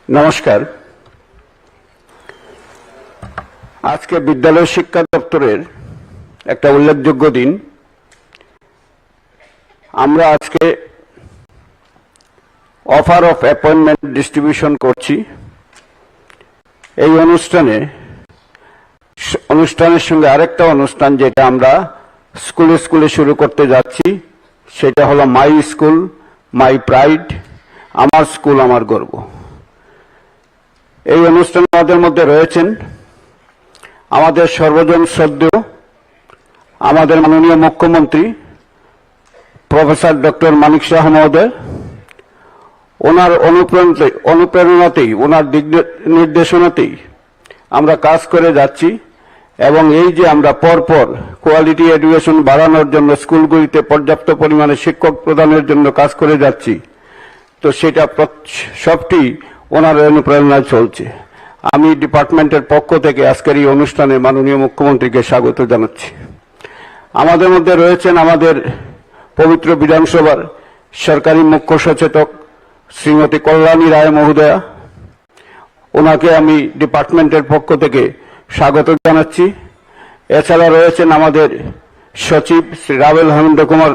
নমস্কার। আজকে বিদ্যালয় শিক্ষা দপ্তরের একটা উল্লেখযোগ্য দিন। আমরা আজকে অফার অফ অ্যাপয়েন্টমেন্ট ডিস্ট্রিবিউশন করছি। এই অনুষ্ঠানের সঙ্গে আরেকটা অনুষ্ঠান যেটা আমরা স্কুলে স্কুলে শুরু করতে যাচ্ছি, সেটা হলো মাই স্কুল মাই প্রাইড, আমার স্কুল আমার গর্ব। এই অনুষ্ঠানে আমাদের মধ্যে রয়েছেন আমাদের সর্বজন শ্রদ্ধেয় আমাদের মাননীয় মুখ্যমন্ত্রী প্রফেসর ডক্টর মানিক শাহ মহোদয়। ওনার অনুপ্রেরণাতেই, ওনার দিক নির্দেশনাতেই আমরা কাজ করে যাচ্ছি এবং এই যে আমরা পরপর কোয়ালিটি এডুকেশন বাড়ানোর জন্য স্কুলগুলিতে পর্যাপ্ত পরিমাণে শিক্ষক প্রদানের জন্য কাজ করে যাচ্ছি, তো সেটা সবটি ওনার অনুপ্রেরণায় চলছে। আমি ডিপার্টমেন্টের পক্ষ থেকে আজকের এই অনুষ্ঠানে মাননীয় মুখ্যমন্ত্রীকে স্বাগত জানাচ্ছি। আমাদের মধ্যে রয়েছেন আমাদের পবিত্র বিধানসভার সরকারি মুখ্য সচেতক শ্রীমতী কল্যাণী রায় মহোদয়া। ওনাকে আমি ডিপার্টমেন্টের পক্ষ থেকে স্বাগত জানাচ্ছি। এছাড়া রয়েছেন আমাদের সচিব শ্রী রাবেল হেমেন্দ্র কুমার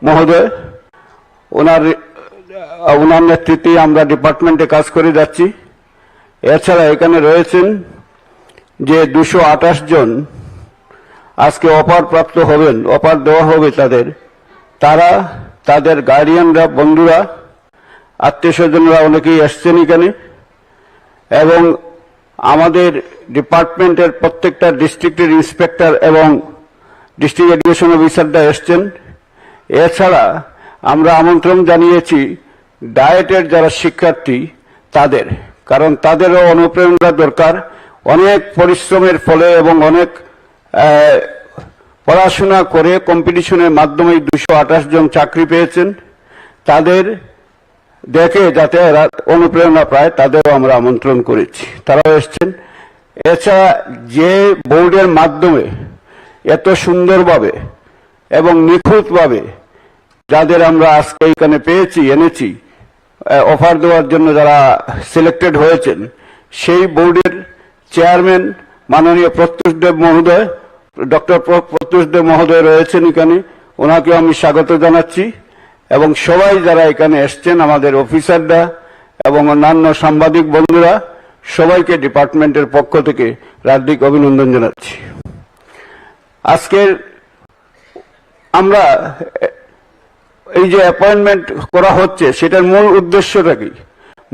মহোদয়। ওনার নেতৃত্বে আমরা ডিপার্টমেন্টে কাজ করে যাচ্ছি। এছাড়া এখানে রয়েছেন যে 228 জন আজকে অফার প্রাপ্ত হবেন, অফার দেওয়া হবে তাদের গার্ডিয়ানরা, বন্ধুরা, আত্মীয় স্বজনরা অনেকেই এসছেন এখানে, এবং আমাদের ডিপার্টমেন্টের প্রত্যেকটা ডিস্ট্রিক্টের ইন্সপেক্টর এবং ডিস্ট্রিক্ট এডুকেশন অফিসাররা এসছেন। এছাড়া আমরা আমন্ত্রণ জানিয়েছি ডায়েটের যারা শিক্ষার্থী তাদের, কারণ তাদেরও অনুপ্রেরণা দরকার। অনেক পরিশ্রমের ফলে এবং অনেক পড়াশোনা করে কম্পিটিশনের মাধ্যমে 228 জন চাকরি পেয়েছেন। তাদের দেখে যাতে অনুপ্রেরণা পায় তাদেরও আমরা আমন্ত্রণ করেছি, তারাও এসছেন। এছাড়া যে বোর্ডের মাধ্যমে এত সুন্দরভাবে এবং নিখুঁতভাবে যাদের আমরা আজকে এখানে এনেছি অফার দেওয়ার জন্য যারা সিলেক্টেড হয়েছেন, সেই বোর্ডের চেয়ারম্যান মাননীয় প্রত্যুষ দেব মহোদয়, ডক্টর প্রত্যুষ দেব মহোদয় রয়েছেন এখানে, ওনাকে আমি স্বাগত জানাচ্ছি। এবং সবাই যারা এখানে এসছেন, আমাদের অফিসাররা এবং অন্যান্য সাংবাদিক বন্ধুরা, সবাইকে ডিপার্টমেন্টের পক্ষ থেকে হার্দিক অভিনন্দন জানাচ্ছি। আজকের আমরা এই যে অ্যাপয়েন্টমেন্ট করা হচ্ছে, সেটার মূল উদ্দেশ্যটা কি?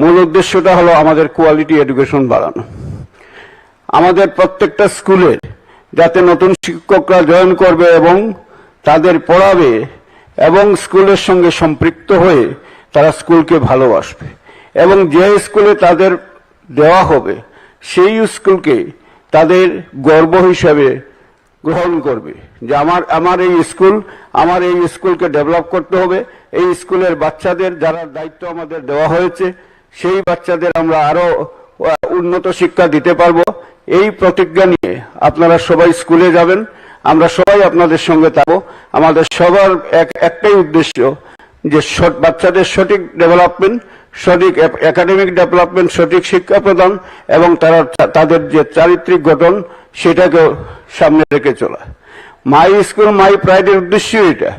মূল উদ্দেশ্যটা হলো আমাদের কোয়ালিটি এডুকেশন বাড়ানো। আমাদের প্রত্যেকটা স্কুলে যাতে নতুন শিক্ষকরা জয়েন করবে এবং তাদের পড়াবে এবং স্কুলের সঙ্গে সম্পৃক্ত হয়ে তারা স্কুলকে ভালোবাসবে, এবং যে স্কুলে তাদের দেওয়া হবে সেই স্কুলকে তাদের গর্ব হিসাবে গ্রহণ করবে, যে আমার এই স্কুলকে ডেভেলপ করতে হবে। এই স্কুলের বাচ্চাদের যারা দায়িত্ব আমাদের দেওয়া হয়েছে, সেই বাচ্চাদের আমরা আরো উন্নত শিক্ষা দিতে পারবো। এই প্রতিজ্ঞা নিয়ে আপনারা সবাই স্কুলে যাবেন, আমরা সবাই আপনাদের সঙ্গে থাকবো। আমাদের সবার একটাই উদ্দেশ্য, যে বাচ্চাদের সঠিক ডেভেলপমেন্ট, সঠিক একাডেমিক ডেভেলপমেন্ট, সঠিক শিক্ষা প্রদান এবং তাদের যে চারিত্রিক গঠন, সেটাকে সামনে রেখে চলা। মাই স্কুল মাই প্রাইডের উদ্দেশ্য এটা,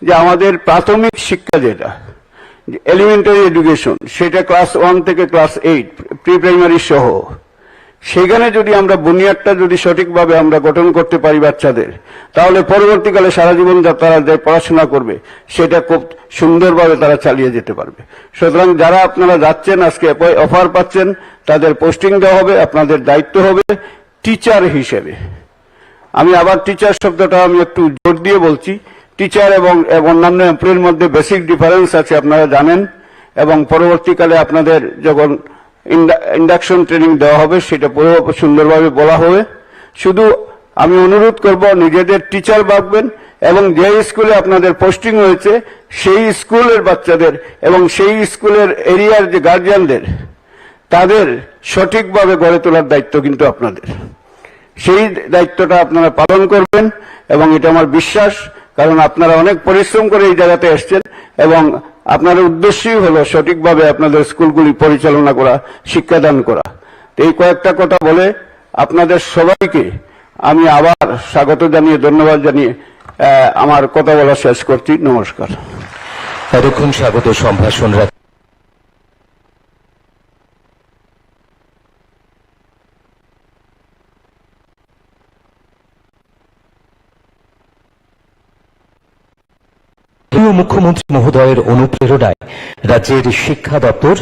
যে আমাদের প্রাথমিক শিক্ষা যেটা এলিমেন্টারি এডুকেশন, সেটা ক্লাস 1 থেকে ক্লাস 8 প্রি প্রাইমারি সহ, সেখানে যদি আমরা বুনিয়াদটা যদি সঠিকভাবে আমরা গঠন করতে পারি বাচ্চাদের, তাহলে পরবর্তীকালে সারা জীবন তারা যে পড়াশোনা করবে সেটা খুব সুন্দরভাবে তারা চালিয়ে যেতে পারবে। সুতরাং যারা আপনারা যাচ্ছেন আজকে অফার পাচ্ছেন, তাদের পোস্টিং দেওয়া হবে, আপনাদের দায়িত্ব হবে টিচার হিসেবে। আমি আবার টিচার শব্দটা আমি একটু জোর দিয়ে বলছি। টিচার এবং অন্যান্য এমপ্লয়ির মধ্যে বেসিক ডিফারেন্স আছে, আপনারা জানেন, এবং পরবর্তীকালে আপনাদের যখন ইন্ডাকশন ট্রেনিং দেওয়া হবে সেটা পুরো সুন্দরভাবে বলা হবে। শুধু আমি অনুরোধ করব, নিজেদের টিচার ভাববেন এবং যে স্কুলে আপনাদের পোস্টিং হয়েছে সেই স্কুলের বাচ্চাদের এবং সেই স্কুলের এরিয়ার যে গার্জিয়ানদের, তাদের সঠিকভাবে গড়ে তোলার দায়িত্ব কিন্তু আপনাদের। সেই দায়িত্বটা আপনারা পালন করবেন এবং এটা আমার বিশ্বাস, কারণ আপনারা অনেক পরিশ্রম করে এই জায়গাতে এসেছেন এবং আপনার উদ্দেশ্যই হলো সঠিকভাবে আপনাদের স্কুলগুলি পরিচালনা করা, শিক্ষাদান করা। এই কয়েকটা কথা বলে আপনাদের সবাইকে আমি আবার স্বাগত জানিয়ে, ধন্যবাদ জানিয়ে আমার কথা বলা শেষ করছি। নমস্কার। এতক্ষণ স্বাগত সম্ভাষণ মুখ্যমন্ত্রী মহোদয়ের অনুপ্রেরণায় রাজ্যের শিক্ষা দপ্তর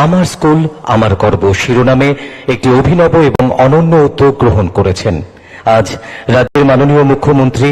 আমার স্কুল আমার গর্ব শিরোনামে একটি অভিনব এবং অনন্য উদ্যোগ গ্রহণ করেছেন। আজ রাজ্যের মাননীয় মুখ্যমন্ত্রী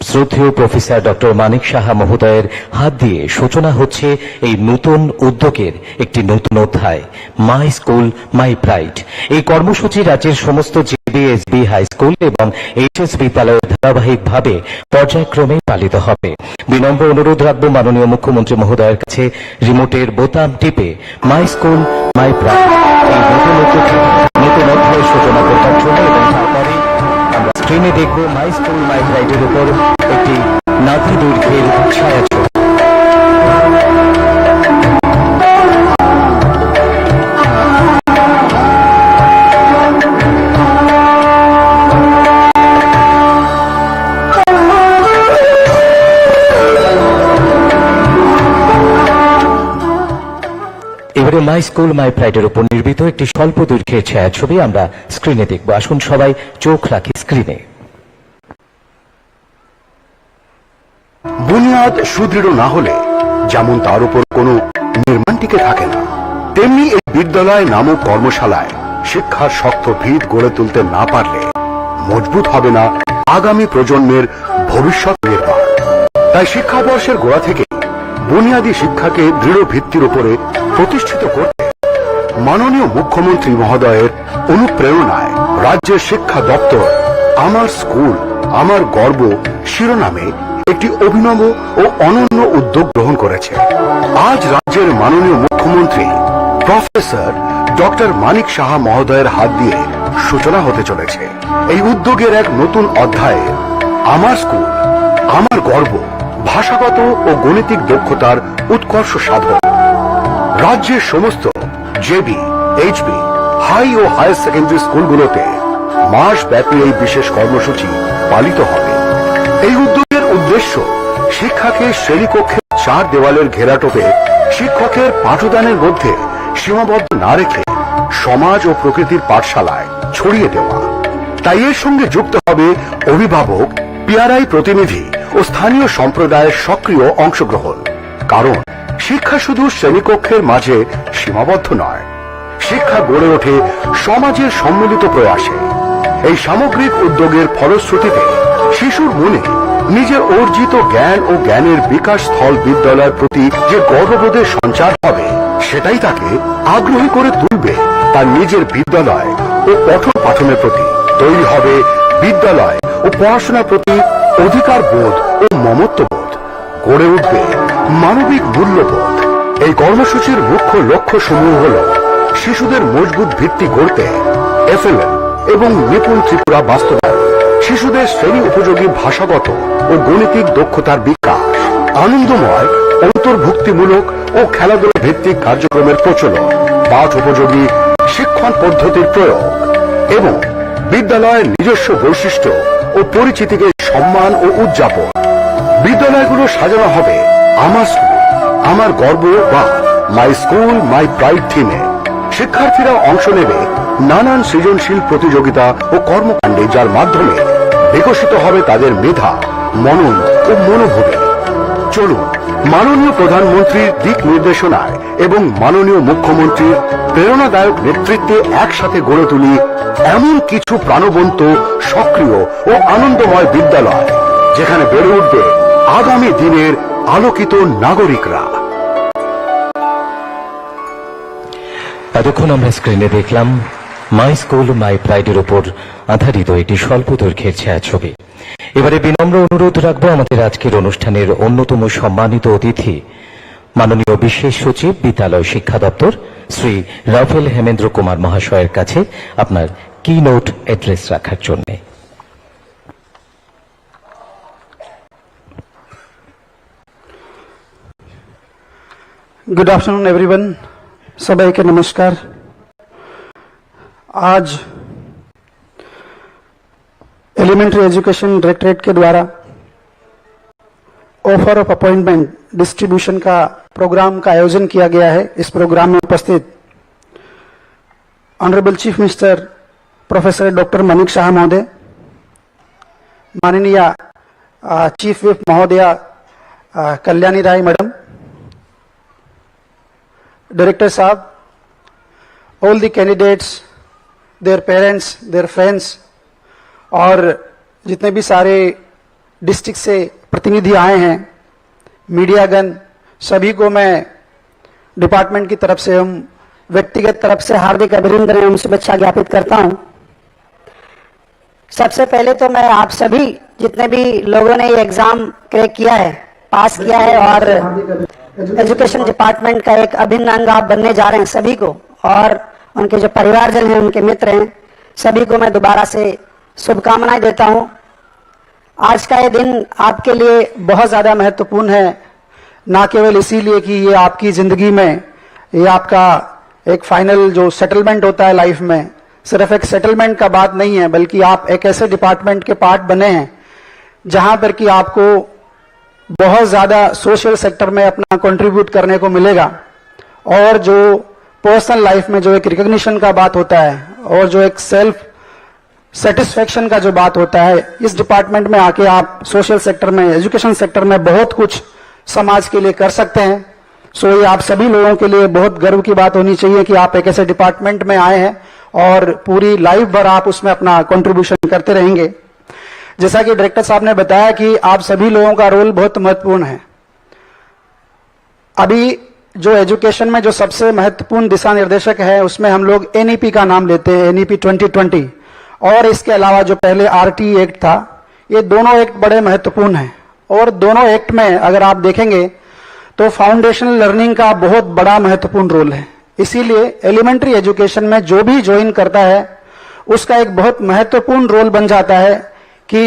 শ্রদ্ধেয় প্রফেসর ডক্টর মানিক সাহা মহোদয়ের হাত দিয়ে সূচনা হচ্ছে এই নতুন উদ্যোগের একটি নতুন অধ্যায়, মাই স্কুল মাই প্রাইড। এই কর্মসূচি রাজ্যের সমস্ত জিবিএসবি হাই স্কুল এবং এইচএস বিদ্যালয়ে ধারাবাহিকভাবে পর্যায়ক্রমে পালিত হবে। বিনম্র অনুরোধ রাখবো মাননীয় মুখ্যমন্ত্রী মহোদয়ের কাছে রিমোটের বোতাম টিপে মাই স্কুল মাই প্রাইড এই নতুন অধ্যায়ের সূচনা করবার জন্য, এবং তারপরে আমরা স্ক্রিনে দেখব মাই স্কুল মাই প্রাইডের উপর একটি নাতি দৈর্ঘ্যের ছায়াছবি। এবারে মাই স্কুল মাই প্রাইডের উপর নির্মিত একটি স্বল্প দৈর্ঘ্যের ছায়াছবি আমরা স্ক্রিনে দেখব। আসুন সবাই চোখ রাখি স্ক্রিনে। বুনিয়াদ সুদৃঢ় না হলে যেমন তার উপর কোনো নির্মাণ টিকে থাকে না, তেমনি এই বিদ্যালয় নামক কর্মশালায় শিক্ষার শক্ত ভিত গড়ে তুলতে না পারলে মজবুত হবে না আগামী প্রজন্মের ভবিষ্যৎ নির্মাণ। তাই শিক্ষাবর্ষের গোড়া থেকে বুনিয়াদী শিক্ষাকে দৃঢ় ভিত্তির উপরে প্রতিষ্ঠিত করতে মাননীয় মুখ্যমন্ত্রী মহোদয়ের অনুপ্রেরণায় রাজ্যের শিক্ষা দপ্তর আমার স্কুল আমার গর্ব শিরোনামে একটি অভিনব ও অনন্য উদ্যোগ গ্রহণ করেছে। আজ রাজ্যের মাননীয় মুখ্যমন্ত্রী প্রফেসর ডক্টর মানিক সাহা মহোদয়ের হাত দিয়ে সূচনা হতে চলেছে এই উদ্যোগের এক নতুন অধ্যায়ে। আমার স্কুল আমার গর্ব ভাষাগত ও গণিতিক দক্ষতার উৎকর্ষ সাধন। রাজ্যের সমস্ত জেবি, এইচবি, হাই ও হায়ার সেকেন্ডারি স্কুলগুলোতে মাস ব্যাপী এই বিশেষ কর্মসূচি পালিত হবে। এই উদ্যোগের উদ্দেশ্য শিক্ষাকে শ্রেণীকক্ষের চার দেওয়ালের ঘেরাটোপে শিক্ষকের পাঠদানের মধ্যে সীমাবদ্ধ না রেখে সমাজ ও প্রকৃতির পাঠশালায় ছড়িয়ে দেওয়া। তাই এর সঙ্গে যুক্ত হবে অভিভাবক, পিআরআই প্রতিনিধি ও স্থানীয় সম্প্রদায়ের সক্রিয় অংশগ্রহণ। কারণ শিক্ষা শুধু শ্রেণীকক্ষের মাঝে সীমাবদ্ধ নয়, শিক্ষা গড়ে ওঠে সমাজের সম্মিলিত প্রয়াসে। এই সামগ্রিক উদ্যোগের ফলশ্রুতিতে শিশুর মনে নিজের অর্জিত জ্ঞান ও জ্ঞানের বিকাশ স্থল বিদ্যালয়ের প্রতি যে গর্ববোধের সঞ্চার হবে, সেটাই তাকে আগ্রহী করে তুলবে তার নিজের বিদ্যালয় ও পঠন পাঠনের প্রতি। তৈরি হবে বিদ্যালয় ও পড়াশোনার প্রতি অধিকার বোধ ও মমত্ববোধ, গড়ে উঠবে মানবিক মূল্যবোধ। এই কর্মসূচির মুখ্য লক্ষ্য সমূহ হল শিশুদের মজবুত ভিত্তি গড়তে এফএলএম এবং নিপুণ ত্রিপুরা বাস্তবায়ন, শিশুদের শ্রেণী উপযোগী ভাষাগত ও গণিতিক দক্ষতার বিকাশ, আনন্দময় অন্তর্ভুক্তিমূলক ও খেলাধুলা ভিত্তিক কার্যক্রমের প্রচলন, পাঠ উপযোগী শিক্ষণ পদ্ধতির প্রয়োগ এবং বিদ্যালয়ের নিজস্ব বৈশিষ্ট্য ও পরিচিতিকে সম্মান ও উদযাপন। বিদ্যালয়গুলো সাজানো হবে আমার স্কুল আমার গর্ব বা মাই স্কুল মাই প্রাইড থিমে। শিক্ষার্থীরা অংশ নেবে নানান সৃজনশীল প্রতিযোগিতা ও কর্মকাণ্ডে, যার মাধ্যমে বিকশিত হবে তাদের মেধা, মনন ও মনোভাবে। চলুন মাননীয় প্রধানমন্ত্রীর দিক নির্দেশনায় এবং মাননীয় মুখ্যমন্ত্রীর প্রেরণাদায়ক নেতৃত্বে একসাথে গড়ে তুলি এমন কিছু প্রাণবন্ত, সক্রিয় ও আনন্দময় বিদ্যালয়, যেখানে বেড়ে উঠবে আগামী দিনের আলোকিত নাগরিকরা। এতক্ষণ আমরা স্ক্রিনে দেখলাম মাই স্কুল মাই প্রাইডের উপর আধারিত একটি স্বল্প দৈর্ঘ্যের ছায়াছবি। এবারে বিনম্র অনুরোধ রাখবো আমাদের আজকের অনুষ্ঠানের অন্যতম সম্মানিত অতিথি মাননীয় বিশেষ সচিব বিদ্যালয় শিক্ষা দপ্তর শ্রী রাফেল হেমেন্দ্র কুমার মহাশয়ের কাছে আপনার কি নোট অ্যাড্রেস রাখার জন্য। गुड आफ्टरनून एवरीवन, सभी के नमस्कार। आज एलिमेंट्री एजुकेशन डायरेक्टरेट के द्वारा ऑफर ऑफ अपॉइंटमेंट डिस्ट्रीब्यूशन का प्रोग्राम का आयोजन किया गया है। इस प्रोग्राम में उपस्थित honourable chief minister professor doctor Manish Shah महोदय, माननीय चीफ विप महोदया कल्याणी राय मैडम, डायरेक्टर साहब, all the candidates, their parents, their friends और जितने भी सारे डिस्ट्रिक्ट से प्रतिनिधि आए हैं, मीडियागण, सभी को मैं डिपार्टमेंट की तरफ से हम व्यक्तिगत तरफ से हार्दिक अभिनंदन एवं शुभेच्छा ज्ञापित करता हूं। सबसे पहले तो मैं आप सभी जितने भी लोगों ने ये एग्जाम क्रैक किया है, पास किया है और एजुकेशन डिपार्टमेंट का एक अभिन्न अंग आप बनने जा रहे हैं, सभी को और उनके जो परिवारजन हैं, उनके मित्र हैं, सभी को मैं दोबारा से शुभकामनाएं देता हूं। आज का ये दिन आपके लिए बहुत ज्यादा महत्वपूर्ण है, ना केवल इसीलिए कि ये आपकी जिंदगी में ये आपका एक फाइनल जो सेटलमेंट होता है लाइफ में, सिर्फ एक सेटलमेंट का बात नहीं है, बल्कि आप एक ऐसे डिपार्टमेंट के पार्ट बने हैं जहां पर कि आपको बहुत ज्यादा सोशल सेक्टर में अपना कंट्रीब्यूट करने को मिलेगा और जो पर्सनल लाइफ में जो एक रिकॉग्निशन का बात होता है और जो एक सेल्फ सेटिस्फेक्शन का जो बात होता है, इस डिपार्टमेंट में आके आप सोशल सेक्टर में, एजुकेशन सेक्टर में बहुत कुछ समाज के लिए कर सकते हैं। सो ये आप सभी लोगों के लिए बहुत गर्व की बात होनी चाहिए कि आप एक ऐसे डिपार्टमेंट में आए हैं और पूरी लाइफ भर आप उसमें अपना कंट्रीब्यूशन करते रहेंगे। जैसा कि डायरेक्टर साहब ने बताया कि आप सभी लोगों का रोल बहुत महत्वपूर्ण है। अभी जो एजुकेशन में जो सबसे महत्वपूर्ण दिशा निर्देशक है, उसमें हम लोग एनईपी का नाम लेते हैं, एनईपी 2020, और इसके अलावा जो पहले आरटी एक्ट था, ये दोनों एक्ट बड़े महत्वपूर्ण हैं और दोनों एक्ट में अगर आप देखेंगे तो फाउंडेशनल लर्निंग का बहुत बड़ा महत्वपूर्ण रोल है। इसीलिए एलिमेंट्री एजुकेशन में जो भी ज्वाइन करता है उसका एक बहुत महत्वपूर्ण रोल बन जाता है कि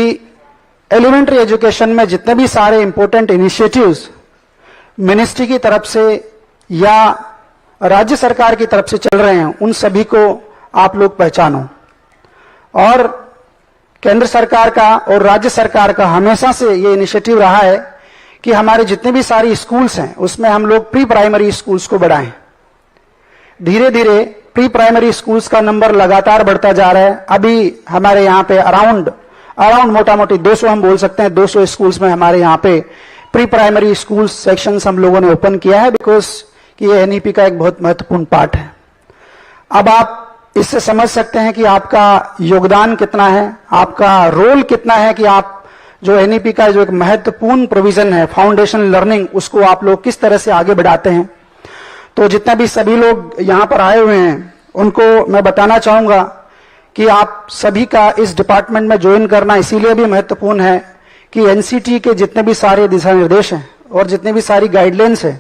एलिमेंट्री एजुकेशन में जितने भी सारे इंपॉर्टेंट इनिशिएटिव्स मिनिस्ट्री की तरफ से या राज्य सरकार की तरफ से चल रहे हैं, उन सभी को आप लोग पहचानो। और केंद्र सरकार का और राज्य सरकार का हमेशा से ये इनिशिएटिव रहा है कि हमारे जितने भी सारी स्कूल्स हैं उसमें हम लोग प्री प्राइमरी स्कूल्स को बढ़ाएं। धीरे धीरे प्री प्राइमरी स्कूल्स का नंबर लगातार बढ़ता जा रहा है। अभी हमारे यहाँ पे अराउंड मोटा मोटी 200 हम बोल सकते हैं, 200 स्कूल्स में हमारे यहाँ पे प्री प्राइमरी स्कूल सेक्शंस हम लोगों ने ओपन किया है, बिकॉज कि ये एनईपी का एक बहुत महत्वपूर्ण पार्ट है। अब आप इससे समझ सकते हैं कि आपका योगदान कितना है, आपका रोल कितना है कि आप जो एनईपी का जो एक महत्वपूर्ण प्रोविजन है फाउंडेशन लर्निंग, उसको आप लोग किस तरह से आगे बढ़ाते हैं। तो जितने भी सभी लोग यहाँ पर आए हुए हैं उनको मैं बताना चाहूंगा कि आप सभी का इस डिपार्टमेंट में ज्वाइन करना इसीलिए भी महत्वपूर्ण है कि एनसीटी के जितने भी सारे दिशा निर्देश हैं और जितनी भी सारी गाइडलाइंस है,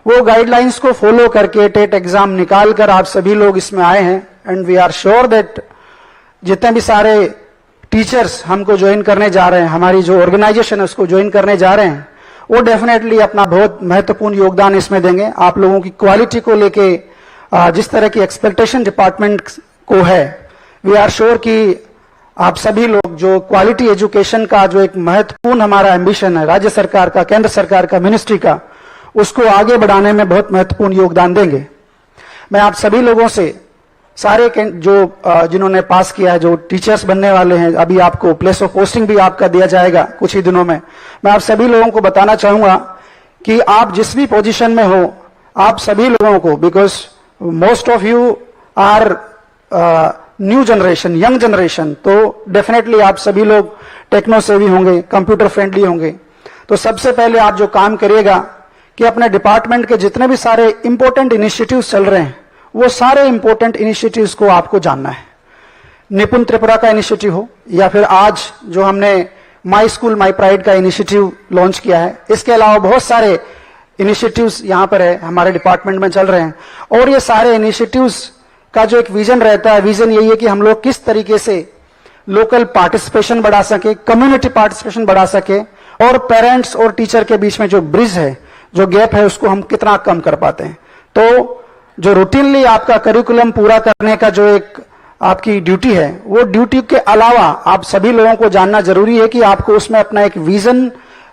वो गाइडलाइंस को फॉलो करके टेट एग्जाम निकाल कर आप सभी लोग इसमें आए हैं। And we are sure that जितने भी सारे टीचर्स हमको ज्वाइन करने जा रहे हैं, हमारी जो ऑर्गेनाइजेशन है उसको ज्वाइन करने जा रहे हैं, वो डेफिनेटली अपना बहुत महत्वपूर्ण योगदान इसमें देंगे। आप लोगों की क्वालिटी को लेके जिस तरह की एक्सपेक्टेशन डिपार्टमेंट को है, वी आर श्योर कि आप सभी लोग जो क्वालिटी एजुकेशन का जो एक महत्वपूर्ण हमारा एम्बिशन है राज्य सरकार का, केंद्र सरकार का, मिनिस्ट्री का, उसको आगे बढ़ाने में बहुत महत्वपूर्ण योगदान देंगे। मैं आप सभी लोगों से सारे जो जिन्होंने पास किया है, जो टीचर्स बनने वाले हैं, अभी आपको प्लेस ऑफ पोस्टिंग भी आपका दिया जाएगा कुछ ही दिनों में, मैं आप सभी लोगों को बताना चाहूंगा कि आप जिस भी पोजीशन में हो, आप सभी लोगों को, because most of you are new generation, young generation, तो डेफिनेटली आप सभी लोग टेक्नो सेवी होंगे, कंप्यूटर फ्रेंडली होंगे। तो सबसे पहले आप जो काम करिएगा कि अपने डिपार्टमेंट के जितने भी सारे इंपॉर्टेंट इनिशिएटिव्स चल रहे हैं, वो सारे इंपॉर्टेंट इनिशिएटिव्स को आपको जानना है। निपुण त्रिपुरा का इनिशिएटिव हो या फिर आज जो हमने माई स्कूल माई प्राइड का इनिशिएटिव लॉन्च किया है, इसके अलावा बहुत सारे इनिशिएटिव्स यहाँ पर है, हमारे डिपार्टमेंट में चल रहे हैं। और ये सारे इनिशिएटिव्स का जो एक विजन रहता है, विजन यही है कि हम लोग किस तरीके से लोकल पार्टिसिपेशन बढ़ा सके, कम्युनिटी पार्टिसिपेशन बढ़ा सके और पेरेंट्स और टीचर के बीच में जो ब्रिज है, जो गैप है उसको हम कितना कम कर पाते हैं। तो जो रूटीनली आपका करिकुलम पूरा करने का जो एक आपकी ड्यूटी है, वो ड्यूटी के अलावा आप सभी लोगों को जानना जरूरी है कि आपको उसमें अपना एक विजन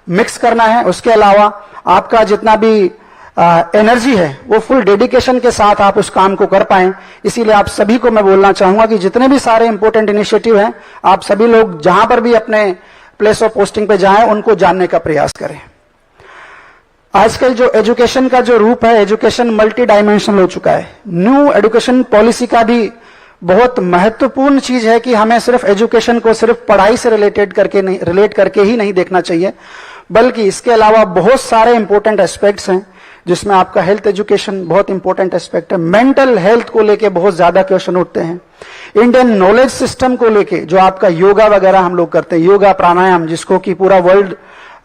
मिक्स करना है। उसके अलावा आपका जितना भी एनर्जी है वो फुल डेडिकेशन के साथ आप उस काम को कर पाएं। इसीलिए आप सभी को मैं बोलना चाहूंगा कि जितने भी सारे इंपॉर्टेंट इनिशिएटिव हैं, आप सभी लोग जहां पर भी अपने प्लेस ऑफ पोस्टिंग पे जाएं, उनको जानने का प्रयास करें। आजकल जो एजुकेशन का जो रूप है, एजुकेशन मल्टी डायमेंशनल हो चुका है। न्यू एजुकेशन पॉलिसी का भी बहुत महत्वपूर्ण चीज है कि हमें सिर्फ एजुकेशन को सिर्फ पढ़ाई से रिलेट करके ही नहीं देखना चाहिए, बल्कि इसके अलावा बहुत सारे इंपॉर्टेंट एस्पेक्ट्स हैं, जिसमें आपका हेल्थ एजुकेशन बहुत इंपॉर्टेंट एस्पेक्ट है। मेंटल हेल्थ को लेके बहुत ज्यादा क्वेश्चन उठते हैं। इंडियन नॉलेज सिस्टम को लेके जो आपका योगा वगैरह हम लोग करते हैं, योगा प्राणायाम, जिसको कि पूरा वर्ल्ड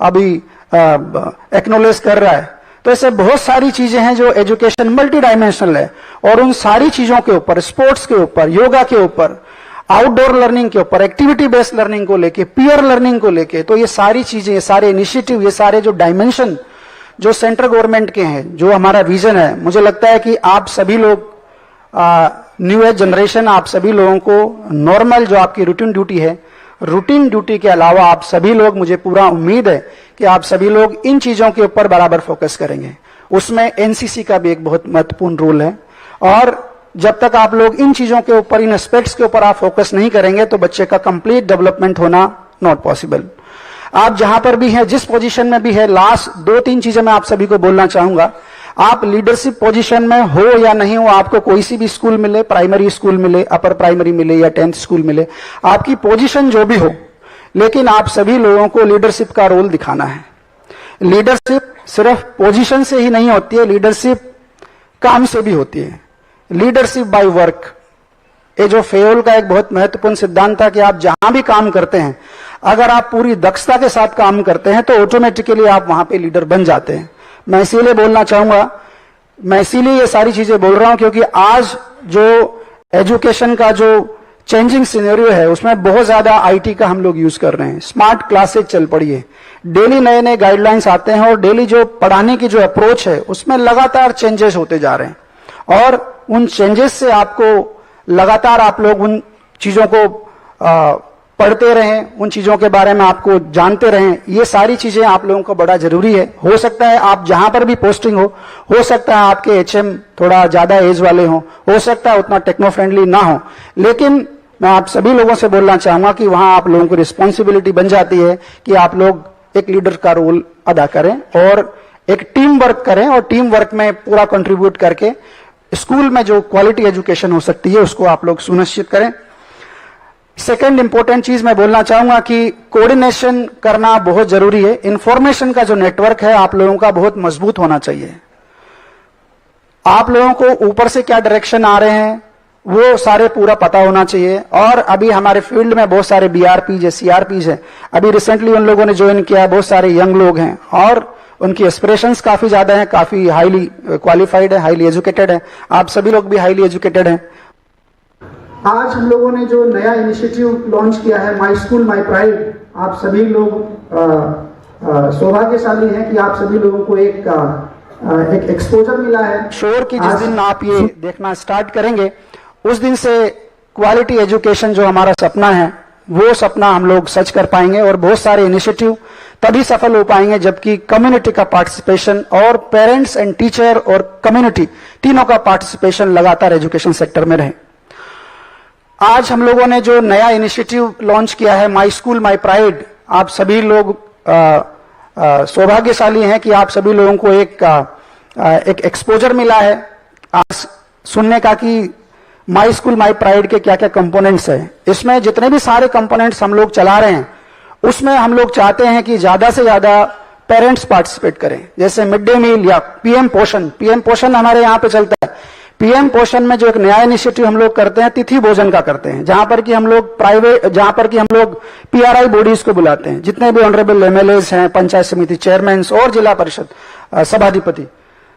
अभी एक्नोलेज कर रहा है। तो ऐसे बहुत सारी चीजें हैं जो एजुकेशन मल्टी डायमेंशनल है, और उन सारी चीजों के ऊपर, स्पोर्ट्स के ऊपर, योगा के ऊपर, आउटडोर लर्निंग के ऊपर, एक्टिविटी बेस्ड लर्निंग को लेके, पीयर लर्निंग को लेके, तो ये सारी चीजें, ये सारे इनिशिएटिव, ये सारे जो डायमेंशन जो सेंट्रल गवर्नमेंट के हैं, जो हमारा विजन है, मुझे लगता है कि आप सभी लोग न्यू एज जनरेशन, आप सभी लोगों को नॉर्मल जो आपकी रूटीन ड्यूटी है, रूटीन ड्यूटी के अलावा आप सभी लोग, मुझे पूरा उम्मीद है कि आप सभी लोग इन चीजों के ऊपर बराबर फोकस करेंगे। उसमें एनसीसी का भी एक बहुत महत्वपूर्ण रोल है, और जब तक आप लोग इन चीजों के ऊपर, इन एस्पेक्ट्स के ऊपर आप फोकस नहीं करेंगे, तो बच्चे का कंप्लीट डेवलपमेंट होना नॉट पॉसिबल। आप जहां पर भी हैं, जिस पोजीशन में भी है, लास्ट 2-3 चीजें मैं आप सभी को बोलना चाहूंगा। आप लीडरशिप पोजीशन में हो या नहीं हो, आपको कोई सी भी स्कूल मिले, प्राइमरी स्कूल मिले, अपर प्राइमरी मिले या 10th स्कूल मिले, आपकी पोजीशन जो भी हो, लेकिन आप सभी लोगों को लीडरशिप का रोल दिखाना है। लीडरशिप सिर्फ पोजीशन से ही नहीं होती है, लीडरशिप काम से भी होती है। लीडरशिप बाय वर्क, ये जो फेयोल का एक बहुत महत्वपूर्ण सिद्धांत था कि आप जहां भी काम करते हैं, अगर आप पूरी दक्षता के साथ काम करते हैं, तो ऑटोमेटिकली आप वहां पे लीडर बन जाते हैं। मैं इसीलिए बोलना चाहूंगा, मैं इसीलिए ये सारी चीजें बोल रहा हूं, क्योंकि आज जो एजुकेशन का जो चेंजिंग सिनेरियो है, उसमें बहुत ज्यादा आईटी का हम लोग यूज कर रहे हैं। स्मार्ट क्लासेज चल पड़ी है, डेली नए नए गाइडलाइंस आते हैं, और डेली जो पढ़ाने की जो अप्रोच है, उसमें लगातार चेंजेस होते जा रहे हैं, और उन चेंजेस से आपको लगातार आप लोग उन चीजों को पढ़ते रहें, उन चीजों के बारे में आपको जानते रहें। ये सारी चीजें आप लोगों को बड़ा जरूरी है। हो सकता है आप जहां पर भी पोस्टिंग हो सकता है आपके एचएम थोड़ा ज्यादा एज वाले हो सकता है उतना टेक्नो फ्रेंडली ना हो, लेकिन मैं आप सभी लोगों से बोलना चाहूंगा कि वहां आप लोगों की रिस्पॉन्सिबिलिटी बन जाती है कि आप लोग एक लीडर का रोल अदा करें, और एक टीम वर्क करें, और टीम वर्क में पूरा कंट्रीब्यूट करके स्कूल में जो क्वालिटी एजुकेशन हो सकती है, उसको आप लोग सुनिश्चित करें। सेकेंड इंपॉर्टेंट चीज मैं बोलना चाहूंगा कि कोऑर्डिनेशन करना बहुत जरूरी है। इंफॉर्मेशन का जो नेटवर्क है आप लोगों का बहुत मजबूत होना चाहिए। आप लोगों को ऊपर से क्या डायरेक्शन आ रहे हैं वो सारे पूरा पता होना चाहिए। और अभी हमारे फील्ड में बहुत सारे बीआरपीज है, सीआरपीज है, अभी रिसेंटली उन लोगों ने ज्वाइन किया, बहुत सारे यंग लोग हैं और उनकी एस्पिरेशंस काफी ज्यादा हैं, काफी हाईली क्वालिफाइड है, हाईली एजुकेटेड है। आप सभी लोग भी हाईली एजुकेटेड हैं। आज हम लोगों ने जो नया इनिशिएटिव लॉन्च किया है, माई स्कूल माई प्राइड, आप सभी लोग सौभाग्यशाली हैं कि आप सभी लोगों को एक एक्सपोजर मिला है। श्योर कि जिस दिन आप ये देखना स्टार्ट करेंगे उस दिन से क्वालिटी एजुकेशन जो हमारा सपना है वो सपना हम लोग सच कर पाएंगे, और बहुत सारे इनिशिएटिव तभी सफल हो पाएंगे जबकि कम्युनिटी का पार्टिसिपेशन और पेरेंट्स एंड टीचर और कम्युनिटी तीनों का पार्टिसिपेशन लगातार एजुकेशन सेक्टर में रहे। आज हम लोगों ने जो नया इनिशिएटिव लॉन्च किया है, माई स्कूल माई प्राइड, आप सभी लोग सौभाग्यशाली हैं कि आप सभी लोगों को एक एक्सपोजर मिला है आज सुनने का कि माई स्कूल माई प्राइड के क्या क्या कंपोनेंट्स हैं। इसमें जितने भी सारे कंपोनेंट्स हम लोग चला रहे हैं उसमें हम लोग चाहते हैं कि ज्यादा से ज्यादा पेरेंट्स पार्टिसिपेट करें। जैसे मिड डे मील या पीएम पोषण हमारे यहाँ पे चलता है। पीएम पोषण में जो एक नया इनिशिएटिव हम लोग करते हैं, तिथि भोजन का करते हैं, जहां पर कि हम लोग पीआरआई बॉडीज को बुलाते हैं, जितने भी ऑनरेबल एमएलएज हैं, पंचायत समिति चेयरमैन और जिला परिषद सभाधिपति,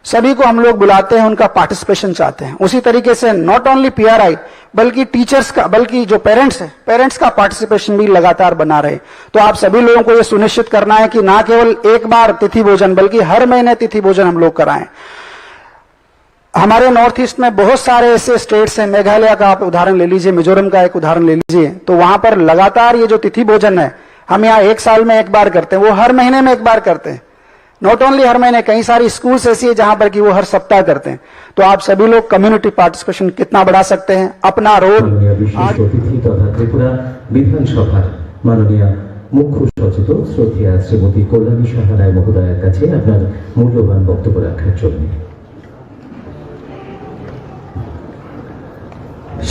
सभी को हम लोग बुलाते हैं, उनका पार्टिसिपेशन चाहते हैं। उसी तरीके से नॉट ओनली पीआरआई बल्कि टीचर्स का, बल्कि जो पेरेंट्स हैं, पेरेंट्स का पार्टिसिपेशन भी लगातार बना रहे। तो आप सभी लोगों को यह सुनिश्चित करना है कि ना केवल एक बार तिथि भोजन बल्कि हर महीने तिथि भोजन हम लोग कराएं। हमारे नॉर्थ ईस्ट में बहुत सारे ऐसे स्टेट्स हैं, मेघालय का आप उदाहरण ले लीजिए, मिजोरम का एक उदाहरण ले लीजिए, तो वहां पर लगातार ये जो तिथि भोजन है हम यहाँ एक साल में एक बार करते हैं, वो हर महीने में एक बार करते हैं। नॉट ओनली हर महीने, कई सारी स्कूल्स ऐसी है जहां पर कि वो हर सप्ताह करते हैं। तो आप सभी लोग कम्युनिटी पार्टिसिपेशन कितना बढ़ा सकते हैं, अपना रोल। माननीय विशेष अतिथि तथा त्रिपुरा विधानसभार माननीय मुख्य सचेतक श्रद्धेया श्रीमती कल्याणी साहा राय महोदয়ের কাছে আপনার মূল্যবান বক্তব্য রাখার জন্য।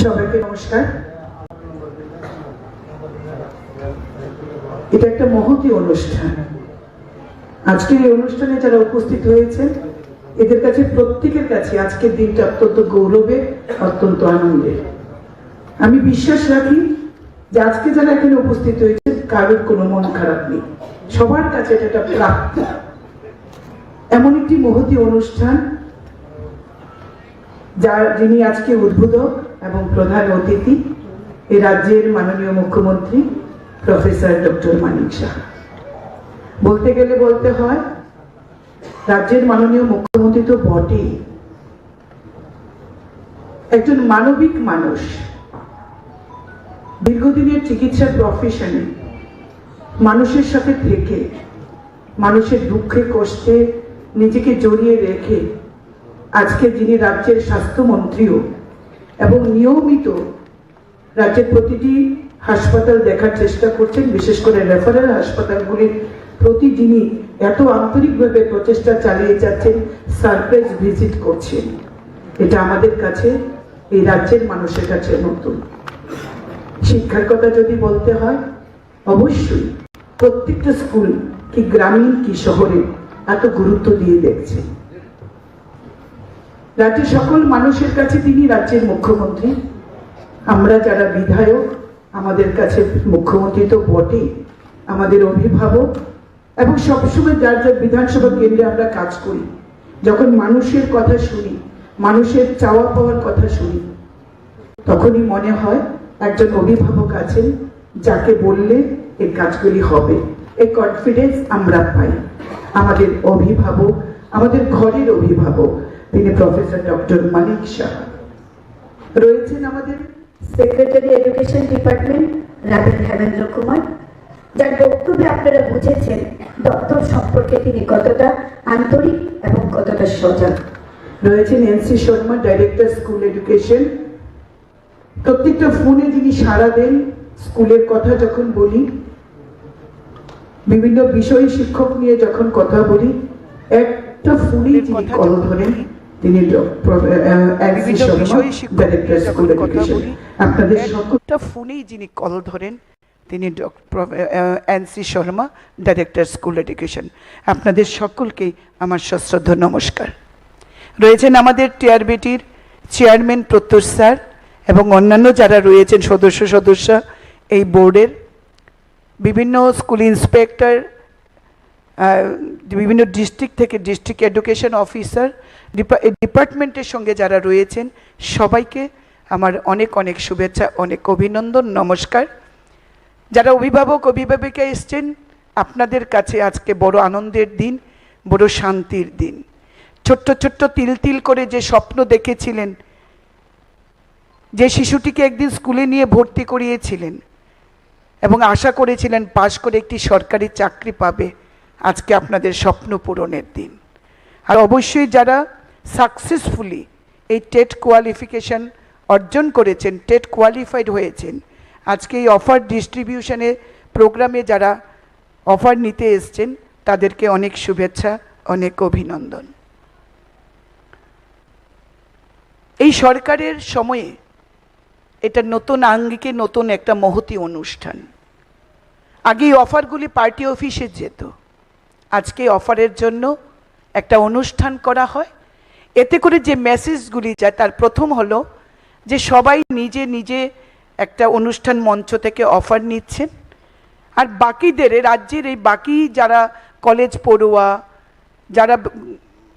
সবাইকে নমস্কার। এটা একটা মহতী অনুষ্ঠান। আজকের এই অনুষ্ঠানে যারা উপস্থিত হয়েছেন এদের কাছে, প্রত্যেকের কাছে আজকের দিনটা অত্যন্ত গৌরবের, অত্যন্ত আনন্দের। আমি বিশ্বাস রাখি যে আজকে যারা এখানে উপস্থিত হয়েছে কারোর কোনো মন খারাপ নেই, সবার কাছে এটা একটা প্রাপ্তি। এমন একটি মহতী অনুষ্ঠান যিনি আজকে উদ্বোধক এবং প্রধান অতিথি এই রাজ্যের মাননীয় মুখ্যমন্ত্রী প্রফেসর ডক্টর মানিক সাহা। বলতে গেলে বলতে হয় রাজ্যের মাননীয় মুখ্যমন্ত্রী তো বটেই, একজন মানবিক মানুষ। দীর্ঘদিনের চিকিৎসার প্রফেশনে মানুষের সাথে থেকে, মানুষের দুঃখে কষ্টে নিজেকে জড়িয়ে রেখে আজকে যিনি রাজ্যের স্বাস্থ্যমন্ত্রীও এবং নিয়মিত রাজ্যের প্রতিটি হাসপাতাল দেখার চেষ্টা করছেন, বিশেষ করে রেফারেল হাসপাতালগুলির প্রতি যিনি এত আন্তরিকভাবে প্রচেষ্টা চালিয়ে যাচ্ছেন, সারপ্রাইজ ভিজিট করছেন, এটা আমাদের কাছে, এই রাজ্যের মানুষের কাছে নতুন। শিক্ষার কথা যদি বলতে হয়, অবশ্যই প্রত্যেকটা স্কুল কি গ্রামীণ কি শহরে এত গুরুত্ব দিয়ে দেখছে। রাজ্যের সকল মানুষের কাছে তিনি রাজ্যের মুখ্যমন্ত্রী। আমরা যারা বিধায়ক, আমাদের কাছে মুখ্যমন্ত্রী তো বটেই, আমাদের অভিভাবক, এবং সবসময় যার যার বিধানসভা কেন্দ্রে আমরা কাজ করি, যখন মানুষের কথা শুনি, মানুষের চাওয়া পাওয়ার কথা শুনি, তখনই মনে হয় একজন অভিভাবক আছেন যাকে বললে এই কাজগুলি হবে। এই কনফিডেন্স আমরা পাই। আমাদের অভিভাবক, আমাদের ঘরের অভিভাবক তিনি প্রফেসর ডক্টর মানিক সাহা। রয়েছেন আমাদের সেক্রেটারি এডুকেশন ডিপার্টমেন্ট রাবেন হেমেন্দ্র কুমার, যার বক্তব্যে আপনারা বুঝেছেন দপ্তর সম্পর্কে তিনি কতটা আন্তরিক এবং কতটা সজাগ। রয়েছেন NC Sharma, director school education. প্রত্যেকটা ফোনে যিনি সাড়া দেন, স্কুলের কথা যখন বলি, বিভিন্ন বিষয় শিক্ষক নিয়ে যখন কথা বলি, একটা ফোনেই যিনি কল ধরেন তিনি NC Sharma, director school education. আপনাদের সকলটা ফোনেই যিনি কল ধরেন তিনি NC Sharma, director school education. আপনাদের সকলকেই আমার সশ্রদ্ধ নমস্কার। রয়েছেন আমাদের টিআরবিটির চেয়ারম্যান প্রত্যুষ স্যার এবং অন্যান্য যারা রয়েছেন সদস্য এই বোর্ডের, বিভিন্ন স্কুল ইন্সপেক্টর, বিভিন্ন ডিস্ট্রিক্ট থেকে ডিস্ট্রিক্ট এডুকেশন অফিসার, ডিপার্টমেন্টের সঙ্গে যারা রয়েছেন সবাইকে আমার অনেক অনেক শুভেচ্ছা, অনেক অভিনন্দন, নমস্কার। যারা অভিভাবক অভিভাবিকা এসছেন, আপনাদের কাছে আজকে বড় আনন্দের দিন, বড় শান্তির দিন। ছোট্ট ছোট্ট তিল তিল করে যে স্বপ্ন দেখেছিলেন, যে শিশুটিকে একদিন স্কুলে নিয়ে ভর্তি করিয়েছিলেন এবং আশা করেছিলেন পাশ করে একটি সরকারি চাকরি পাবে, আজকে আপনাদের স্বপ্ন পূরণের দিন। আর অবশ্যই যারা সাকসেসফুলি এই টেট কোয়ালিফিকেশন অর্জন করেছেন, টেট কোয়ালিফাইড হয়েছেন, আজকে এই অফার ডিস্ট্রিবিউশনের প্রোগ্রামে যারা অফার নিতে এসছেন তাদেরকে অনেক শুভেচ্ছা, অনেক অভিনন্দন। এই সরকারের সময়ে এটা নতুন আঙ্গিকে নতুন একটা মহতী অনুষ্ঠান। আগে এই অফারগুলি পার্টি অফিসে যেত, আজকে অফারের জন্য একটা অনুষ্ঠান করা হয়। এতে করে যে মেসেজগুলি যায় তার প্রথম হলো যে সবাই নিজে নিজে একটা অনুষ্ঠান মঞ্চ থেকে অফার নিচ্ছেন, আর বাকিদের রাজ্যের এই বাকি যারা কলেজ পড়ুয়া, যারা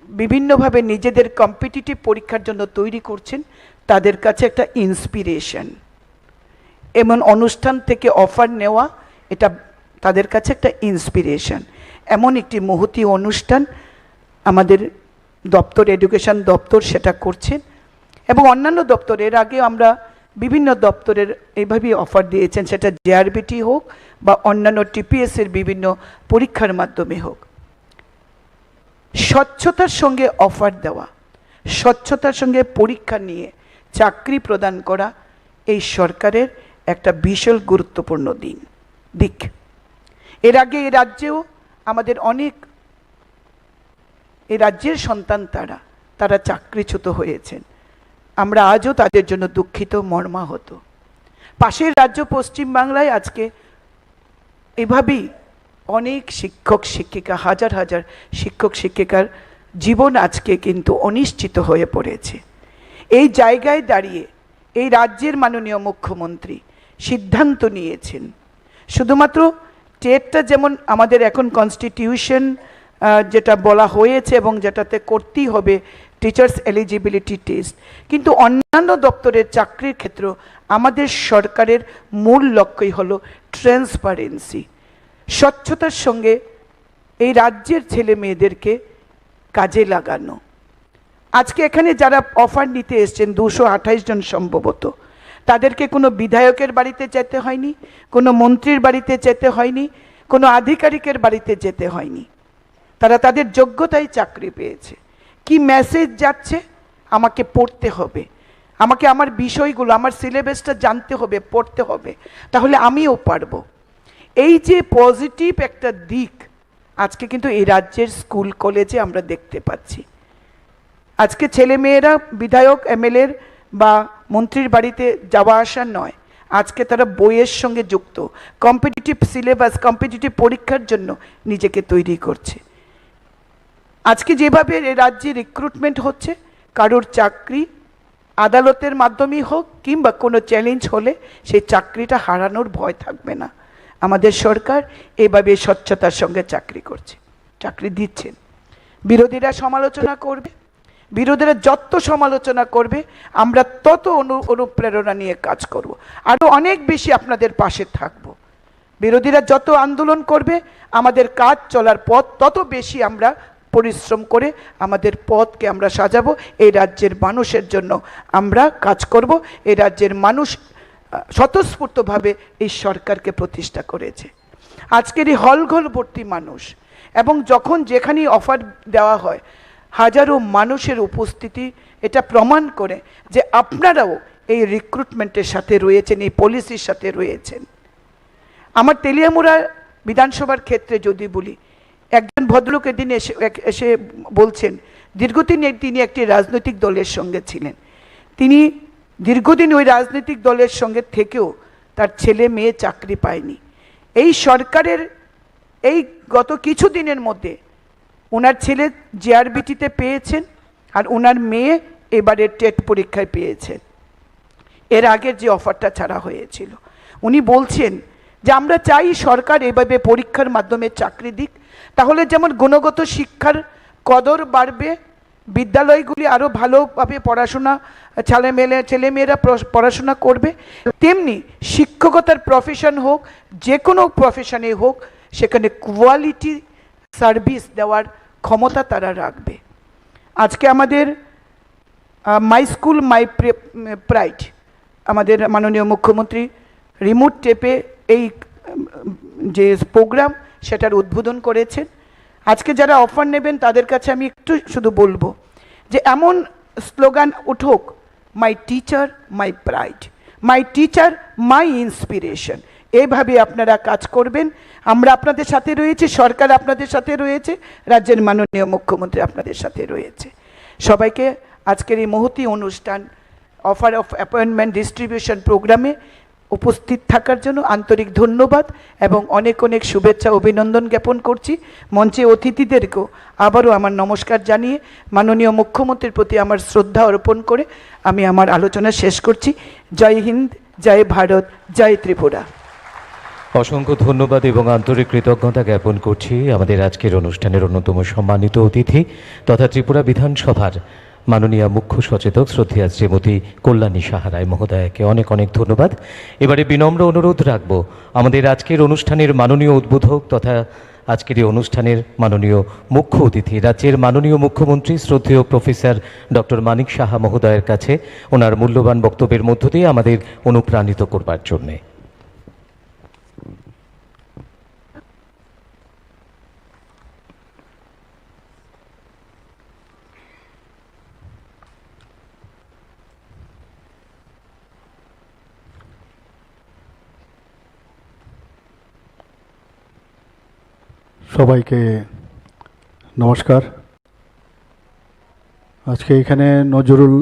বিভিন্নভাবে নিজেদের কম্পিটিটিভ পরীক্ষার জন্য তৈরি করছেন, তাদের কাছে একটা ইন্সপিরেশন। এমন অনুষ্ঠান থেকে অফার নেওয়া এটা তাদের কাছে একটা ইন্সপিরেশন। এমন একটি মহতী অনুষ্ঠান আমাদের দপ্তর, এডুকেশন দপ্তর সেটা করছেন, এবং অন্যান্য দপ্তরের আগে আমরা বিভিন্ন দপ্তরের এইভাবেই অফার দিয়েছেন, সেটা জেআরবিটি হোক বা অন্যান্য টিপিএসের বিভিন্ন পরীক্ষার মাধ্যমে হোক। স্বচ্ছতার সঙ্গে অফার দেওয়া, স্বচ্ছতার সঙ্গে পরীক্ষা নিয়ে চাকরি প্রদান করা এই সরকারের একটা ভীষণ গুরুত্বপূর্ণ দিক। এর আগে এই রাজ্যেও আমাদের অনেক এই রাজ্যের সন্তান তারা চাকরিচ্যুত হয়েছেন। আমরা আজও তাদের জন্য দুঃখিত, মর্মাহত। পাশের রাজ্য পশ্চিমবাংলায় আজকে এভাবেই অনেক শিক্ষক শিক্ষিকা, হাজার হাজার শিক্ষক শিক্ষিকার জীবন আজকে কিন্তু অনিশ্চিত হয়ে পড়েছে। এই জায়গায় দাঁড়িয়ে এই রাজ্যের মাননীয় মুখ্যমন্ত্রী সিদ্ধান্ত নিয়েছেন, শুধুমাত্র টেটটা যেমন আমাদের এখন কনস্টিটিউশন যেটা বলা হয়েছে এবং যেটাতে করতেই হবে টিচার্স এলিজিবিলিটি টেস্ট, কিন্তু অন্যান্য দপ্তরের চাকরির ক্ষেত্রে আমাদের সরকারের মূল লক্ষ্যই হলো ট্রান্সপারেন্সি, স্বচ্ছতার সঙ্গে এই রাজ্যের ছেলে মেয়েদেরকে কাজে লাগানো। আজকে এখানে যারা অফার নিতে এসছেন 228 জন সম্ভবত, তাদেরকে কোনো বিধায়কের বাড়িতে যেতে হয়নি, কোনো মন্ত্রীর বাড়িতে যেতে হয়নি, কোনো আধিকারিকের বাড়িতে যেতে হয়নি। তারা তাদের যোগ্যতায় চাকরি পেয়েছে। কি মেসেজ যাচ্ছে? আমাকে পড়তে হবে, আমাকে আমার বিষয়গুলো, আমার সিলেবাসটা জানতে হবে, পড়তে হবে, তাহলে আমিও পারবো। এই যে পজিটিভ একটা দিক আজকে কিন্তু এই রাজ্যের স্কুল কলেজে আমরা দেখতে পাচ্ছি। আজকে ছেলে মেয়েরা বিধায়ক এমএলএর বা মন্ত্রীর বাড়িতে যাওয়া আসা নয়, আজকে তারা বইয়ের সঙ্গে যুক্ত, কম্পিটিটিভ সিলেবাস, কম্পিটিটিভ পরীক্ষার জন্য নিজেকে তৈরি করছে। আজকে যেভাবে রাজ্যে রিক্রুটমেন্ট হচ্ছে, কারোর চাকরি আদালতের মাধ্যমেই হোক কিংবা কোনো চ্যালেঞ্জ হলে সেই চাকরিটা হারানোর ভয় থাকবে না। আমাদের সরকার এইভাবে স্বচ্ছতার সঙ্গে চাকরি দিচ্ছেন। বিরোধীরা সমালোচনা করবে, বিরোধীরা যত সমালোচনা করবে আমরা তত অনুপ্রেরণা নিয়ে কাজ করব, আরও অনেক বেশি আপনাদের পাশে থাকব। বিরোধীরা যত আন্দোলন করবে আমাদের কাজ চলার পথ তত বেশি আমরা পরিশ্রম করে আমাদের পথকে আমরা সাজাবো। এই রাজ্যের মানুষের জন্য আমরা কাজ করব। এই রাজ্যের মানুষ স্বতঃস্ফূর্তভাবে এই সরকারকে প্রতিষ্ঠা করেছে। আজকের এই হলঘর ভর্তি মানুষ, এবং যখন যেখানেই অফার দেওয়া হয় হাজারো মানুষের উপস্থিতি এটা প্রমাণ করে যে আপনারাও এই রিক্রুটমেন্টের সাথে রয়েছেন, এই পলিসির সাথে রয়েছেন। আমার তেলিয়ামুড়া বিধানসভার ক্ষেত্রে যদি বলি, একজন ভদ্রলোক এদিন এসে বলছেন দীর্ঘদিন তিনি একটি রাজনৈতিক দলের সঙ্গে ছিলেন, তিনি দীর্ঘদিন ওই রাজনৈতিক দলের সঙ্গে থেকেও তার ছেলে মেয়ে চাকরি পায়নি। এই সরকারের এই গত কিছু দিনের মধ্যে ওনার ছেলে জেআরবিটিতে পেয়েছেন আর ওনার মেয়ে এবারে টেট পরীক্ষায় পেয়েছেন। এর আগের যে অফারটা ছাড়া হয়েছিল, উনি বলছেন যে আমরা চাই সরকার এভাবে পরীক্ষার মাধ্যমে চাকরি দিক, তাহলে যেমন গুণগত শিক্ষার কদর বাড়বে, বিদ্যালয়গুলি আরও ভালোভাবে পড়াশোনা ছেলেমেয়েরা পড়াশোনা করবে, তেমনি শিক্ষকতার প্রফেশন হোক, যে কোনো প্রফেশনে হোক, সেখানে কোয়ালিটি সার্ভিস দেওয়ার ক্ষমতা তারা রাখবে। আজকে আমাদের মাই স্কুল মাই প্রাইড, আমাদের মাননীয় মুখ্যমন্ত্রী রিমোট টেপে এই যে প্রোগ্রাম সেটার উদ্বোধন করেছেন। আজকে যারা অফার নেবেন তাদের কাছে আমি একটু শুধু বলবো যে এমন স্লোগান উঠুক, my teacher my pride, my teacher my inspiration. এইভাবে আপনারা কাজ করবেন। আমরা আপনাদের সাথে রয়েছি, সরকার আপনাদের সাথে রয়েছে, রাজ্যের মাননীয় মুখ্যমন্ত্রী আপনাদের সাথে রয়েছে। সবাইকে আজকের এই মহতী অনুষ্ঠান অফার অফ অ্যাপয়েন্টমেন্ট ডিস্ট্রিবিউশন প্রোগ্রামে উপস্থিত থাকার জন্য আন্তরিক ধন্যবাদ এবং অনেক অনেক শুভেচ্ছা অভিনন্দন জ্ঞাপন করছি। মঞ্চে অতিথিদেরকেও আবারও আমার নমস্কার জানিয়ে মাননীয় মুখ্যমন্ত্রীর প্রতি আমার শ্রদ্ধা অর্পণ করে আমি আমার আলোচনা শেষ করছি। জয় হিন্দ, জয় ভারত, জয় ত্রিপুরা। অসংখ্য ধন্যবাদ এবং আন্তরিক কৃতজ্ঞতা জ্ঞাপন করছি আমাদের আজকের অনুষ্ঠানের অন্যতম সম্মানিত অতিথি তথা ত্রিপুরা বিধানসভার মাননীয় মুখ্য সচেতক শ্রদ্ধেয়া শ্রীমতী কল্যাণী সাহা রায় মহোদয়াকে অনেক অনেক ধন্যবাদ। এবারে বিনম্র অনুরোধ রাখব আমাদের আজকের অনুষ্ঠানের মাননীয় উদ্বোধক তথা আজকের এই অনুষ্ঠানের মাননীয় মুখ্য অতিথি রাজ্যের মাননীয় মুখ্যমন্ত্রী শ্রদ্ধেয় প্রফেসর ডক্টর মানিক সাহা মহোদয়ের কাছে ওনার মূল্যবান বক্তব্যের মধ্য দিয়ে আমাদের অনুপ্রাণিত করবার জন্যে। সবাইকে নমস্কার। আজকে এখানে নজরুল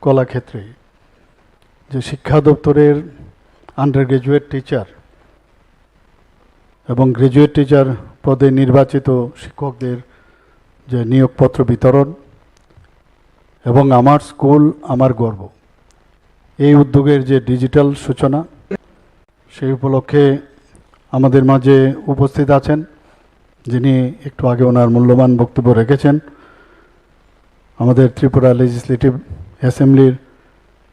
কলাক্ষেত্রে যে শিক্ষা দপ্তরের আন্ডার গ্রাজুয়েট টিচার এবং গ্রাজুয়েট টিচার পদে নির্বাচিত শিক্ষকদের যে নিয়োগপত্র বিতরণ এবং আমার স্কুল আমার গর্ব এই উদ্যোগের যে ডিজিটাল সূচনা সেই উপলক্ষে আমাদের মাঝে উপস্থিত আছেন যিনি একটু আগে ওনার মূল্যবান বক্তব্য রেখেছেন আমাদের ত্রিপুরা লেজিসলেটিভ অ্যাসেম্বলির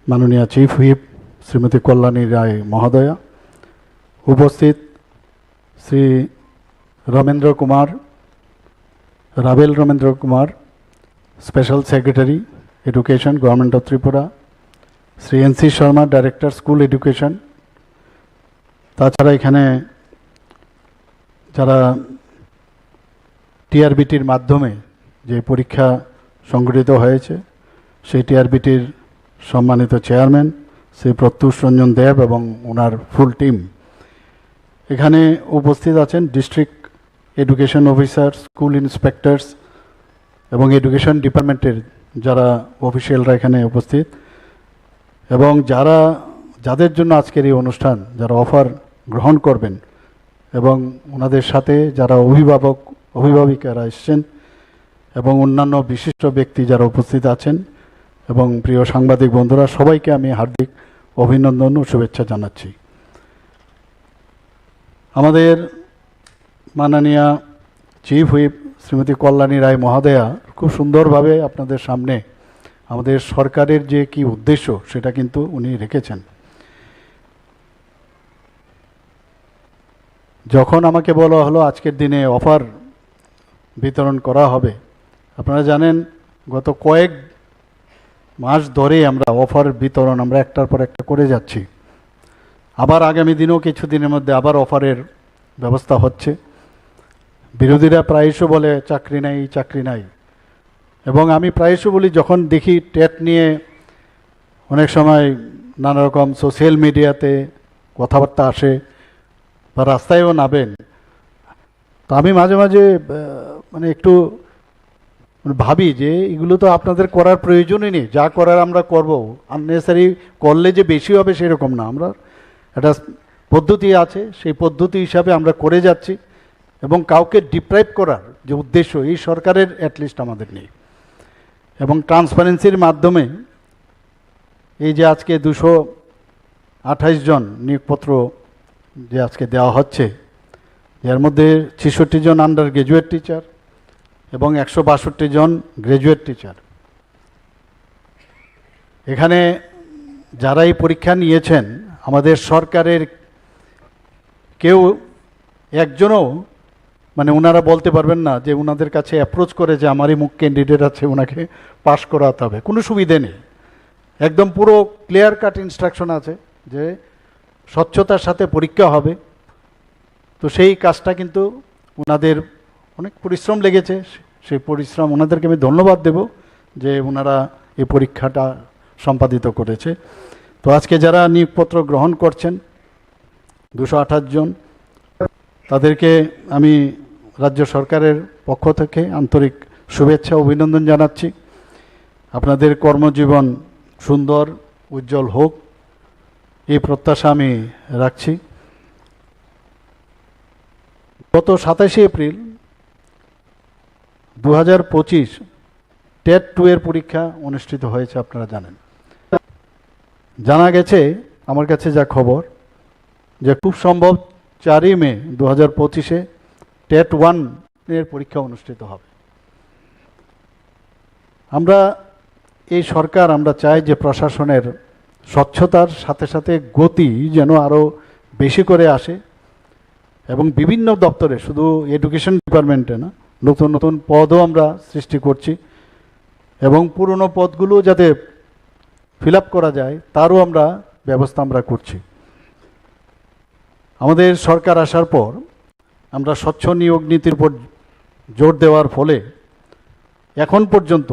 মাননীয় চিফ হুইপ শ্রীমতী কল্যাণী রায় মহোদয়া, উপস্থিত শ্রী রাবেল Ramendra Kumar special secretary education government of Tripura, Shri NC Sharma director school education, তাছাড়া এখানে যারা টিআরবিটির মাধ্যমে যে পরীক্ষা সংগঠিত হয়েছে সেই টিআরবিটির সম্মানিত চেয়ারম্যান শ্রী প্রত্যুষ রঞ্জন দেব এবং ওনার ফুল টিম, এখানে উপস্থিত আছেন district education officer, school inspectors এবং এডুকেশন ডিপার্টমেন্টের যারা অফিসিয়ালরা এখানে উপস্থিত এবং যাদের জন্য আজকের এই অনুষ্ঠান যারা অফার গ্রহণ করবেন এবং ওনাদের সাথে যারা অভিভাবিকারা এসছেন এবং অন্যান্য বিশিষ্ট ব্যক্তি যারা উপস্থিত আছেন এবং প্রিয় সাংবাদিক বন্ধুরা, সবাইকে আমি হার্দিক অভিনন্দন ও শুভেচ্ছা জানাচ্ছি। আমাদের মাননীয় চিফ হুইপ শ্রীমতী কল্যাণী রায় মহোদয়া খুব সুন্দরভাবে আপনাদের সামনে আমাদের সরকারের যে কি উদ্দেশ্য সেটা কিন্তু উনি রেখেছেন। যখন আমাকে বলা হলো আজকের দিনে অফার বিতরণ করা হবে, আপনারা জানেন গত কয়েক মাস ধরে আমরা অফার বিতরণ আমরা একটার পর একটা করে যাচ্ছি। আবার আগামী দিনেও কিছুদিনের মধ্যে আবার অফারের ব্যবস্থা হচ্ছে। বিরোধীরা প্রায়শই বলে চাকরি নাই এবং আমি প্রায়শই বলি যখন দেখি টেট নিয়ে অনেক সময় নানা রকম সোশ্যাল মিডিয়াতে কথাবার্তা আসে বা রাস্তায়ও নামেন, তো আমি মাঝে মাঝে মানে একটু ভাবি যে এগুলো তো আপনাদের করার প্রয়োজনই নেই, যা করার আমরা করব, আননেসারি করলে যে বেশি হবে সেরকম না, আমরা একটা পদ্ধতি আছে সেই পদ্ধতি হিসাবে আমরা করে যাচ্ছি এবং কাউকে ডিপ্রাইভ করার যে উদ্দেশ্য এই সরকারের অ্যাটলিস্ট আমাদের নেই। এবং ট্রান্সপারেন্সির মাধ্যমে এই যে আজকে 228 জন নিয়োগপত্র যে আজকে দেওয়া হচ্ছে, এর মধ্যে 66 জন আন্ডার গ্রাজুয়েট টিচার এবং 162 জন গ্রাজুয়েট টিচার। এখানে যারা এই পরীক্ষা নিয়েছেন আমাদের সরকারের কেউ একজনও মানে ওনারা বলতে পারবেন না যে ওনাদের কাছে অ্যাপ্রোচ করে যে আমারই মুখ ক্যান্ডিডেট আছে ওনাকে পাশ করাতে হবে, কোনো সুবিধে নেই। একদম পুরো ক্লিয়ার কাট ইনস্ট্রাকশন আছে যে স্বচ্ছতার সাথে পরীক্ষা হবে। তো সেই কাজটা কিন্তু ওনাদের অনেক পরিশ্রম লেগেছে, সেই পরিশ্রম ওনাদেরকে আমি ধন্যবাদ দেব যে ওনারা এই পরীক্ষাটা সম্পাদিত করেছে। তো আজকে যারা নিয়োগপত্র গ্রহণ করছেন 228 জন, তাদেরকে আমি রাজ্য সরকারের পক্ষ থেকে আন্তরিক শুভেচ্ছা অভিনন্দন জানাচ্ছি। আপনাদের কর্মজীবন সুন্দর উজ্জ্বল হোক এই প্রত্যাশা আমি রাখছি। গত 27 এপ্রিল 2025 টেট 2 এর পরীক্ষা অনুষ্ঠিত হয়েছে, আপনারা জানেন। জানা গেছে আমার কাছে যা খবর যে খুব সম্ভব 4ই মে 2025-এ টেট 1 এর পরীক্ষা অনুষ্ঠিত হবে। আমরা এই সরকার আমরা চাই যে প্রশাসনের স্বচ্ছতার সাথে সাথে গতি যেন আরও বেশি করে আসে এবং বিভিন্ন দপ্তরে, শুধু এডুকেশন ডিপার্টমেন্টে না, নতুন নতুন পদও আমরা সৃষ্টি করছি এবং পুরনো পদগুলো যাতে ফিল আপ করা যায় তারও আমরা ব্যবস্থা আমরা করছি। আমাদের সরকার আসার পর আমরা স্বচ্ছ নিয়োগ নীতির উপর জোর দেওয়ার ফলে এখন পর্যন্ত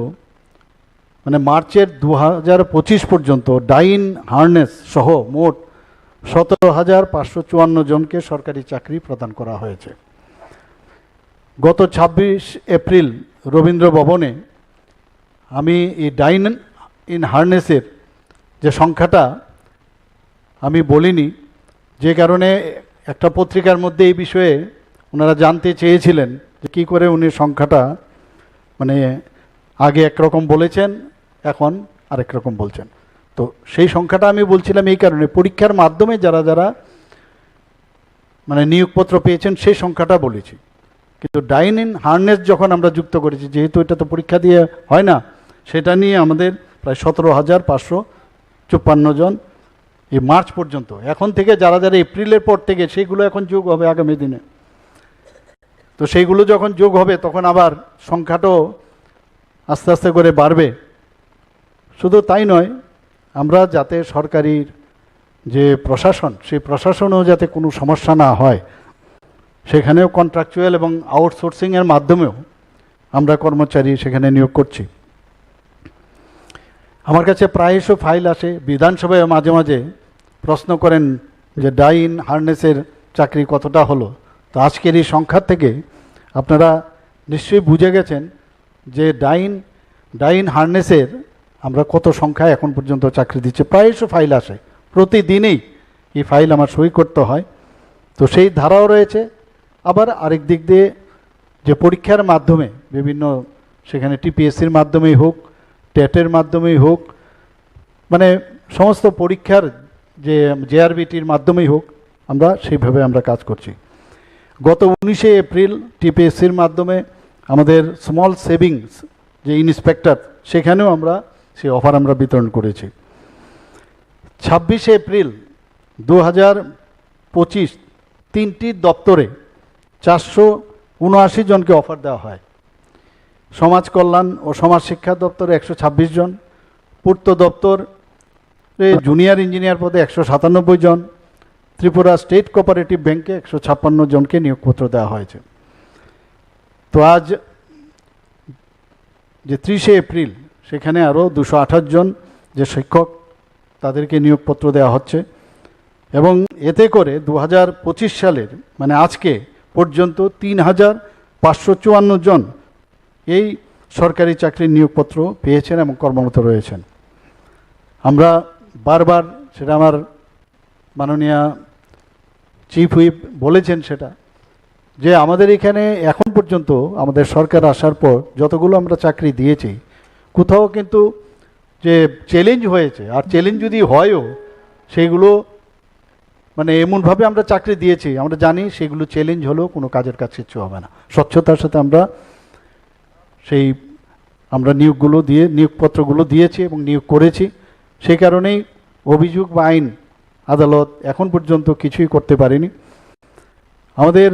মানে মার্চের 2025 পর্যন্ত ডাইন হার্নেস সহ মোট 17,554 জনকে সরকারি চাকরি প্রদান করা হয়েছে। গত 26 এপ্রিল রবীন্দ্র ভবনে আমি এই ডাইন ইন হার্নেসের যে সংখ্যাটা আমি বলিনি, যে কারণে একটা পত্রিকার মধ্যে এই বিষয়ে ওনারা জানতে চেয়েছিলেন যে কী করে উনি সংখ্যাটা মানে আগে একরকম বলেছেন এখন আরেক রকম বলছেন। তো সেই সংখ্যাটা আমি বলছিলাম এই কারণে, পরীক্ষার মাধ্যমে যারা যারা মানে নিয়োগপত্র পেয়েছেন সেই সংখ্যাটা বলেছি, কিন্তু ডাইন ইন হার্নেস যখন আমরা যুক্ত করেছি, যেহেতু এটা তো পরীক্ষা দিয়ে হয় না, সেটা নিয়ে আমাদের প্রায় 17,554 জন এই মার্চ পর্যন্ত। এখন থেকে যারা যারা এপ্রিলের পর থেকে সেইগুলো এখন যোগ হবে আগামী দিনে। তো সেইগুলো যখন যোগ হবে তখন আবার সংখ্যাটাও আস্তে আস্তে করে বাড়বে। শুধু তাই নয়, আমরা যাতে সরকারির যে প্রশাসন, সেই প্রশাসনেও যাতে কোনো সমস্যা না হয়, সেখানেও কন্ট্রাকচুয়াল এবং আউটসোর্সিংয়ের মাধ্যমেও আমরা কর্মচারী সেখানে নিয়োগ করছি। আমার কাছে প্রায়শ ফাইল আসে, বিধানসভায় মাঝে মাঝে প্রশ্ন করেন যে ডাইন হার্নেসের চাকরি কতটা হলো। তো আজকের এই সংখ্যা থেকে আপনারা নিশ্চয়ই বুঝে গেছেন যে ডাইন হার্নেসের আমরা কত সংখ্যায় এখন পর্যন্ত চাকরি দিচ্ছে। প্রায়শ ফাইল আসে, প্রতিদিনই এই ফাইল আমার সই করতে হয়। তো সেই ধারাও রয়েছে। আবার আরেক দিক দিয়ে যে পরীক্ষার মাধ্যমে বিভিন্ন, সেখানে টিপিএসসির মাধ্যমেই হোক, টেটের মাধ্যমেই হোক, মানে সমস্ত পরীক্ষার যে জেআরবিটির মাধ্যমেই হোক, আমরা সেইভাবে আমরা কাজ করছি। গত 19 এপ্রিল টিপিএসসির মাধ্যমে আমাদের স্মল সেভিংস যে ইন্সপেক্টর, সেখানেও আমরা সেই অফার আমরা বিতরণ করেছি। 26 এপ্রিল 2025 3টি দপ্তরে 479 জনকে অফার দেওয়া হয়। সমাজ কল্যাণ ও সমাজ শিক্ষা দপ্তরে 126 জন, পূর্ত দপ্তরে জুনিয়র ইঞ্জিনিয়ার পদে 197 জন, ত্রিপুরা স্টেট কোঅপারেটিভ ব্যাংকে 156 জনকে নিয়োগপত্র দেওয়া হয়েছে। তো আজ যে 30 এপ্রিল, সেখানে আরও 228 জন যে শিক্ষক, তাদেরকে নিয়োগপত্র দেওয়া হচ্ছে এবং এতে করে 2025 সালের মানে আজকে পর্যন্ত 3,554 জন এই সরকারি চাকরির নিয়োগপত্র পেয়েছেন এবং কর্মরত রয়েছেন। আমরা বারবার, সেটা আমার মাননীয় চিফ হুইপ বলেছেন সেটা, যে আমাদের এখানে এখন পর্যন্ত আমাদের সরকার আসার পর যতগুলো আমরা চাকরি দিয়েছি, কোথাও কিন্তু যে চ্যালেঞ্জ হয়েছে, আর চ্যালেঞ্জ যদি হয়ও সেইগুলো মানে এমনভাবে আমরা চাকরি দিয়েছি, আমরা জানি সেগুলো চ্যালেঞ্জ হলেও কোনো কাজের কাজ কিছু হবে না। স্বচ্ছতার সাথে আমরা নিয়োগপত্রগুলো দিয়েছি এবং নিয়োগ করেছি। সেই কারণেই অভিযোগ বা আইন আদালত এখন পর্যন্ত কিছুই করতে পারেনি। আমাদের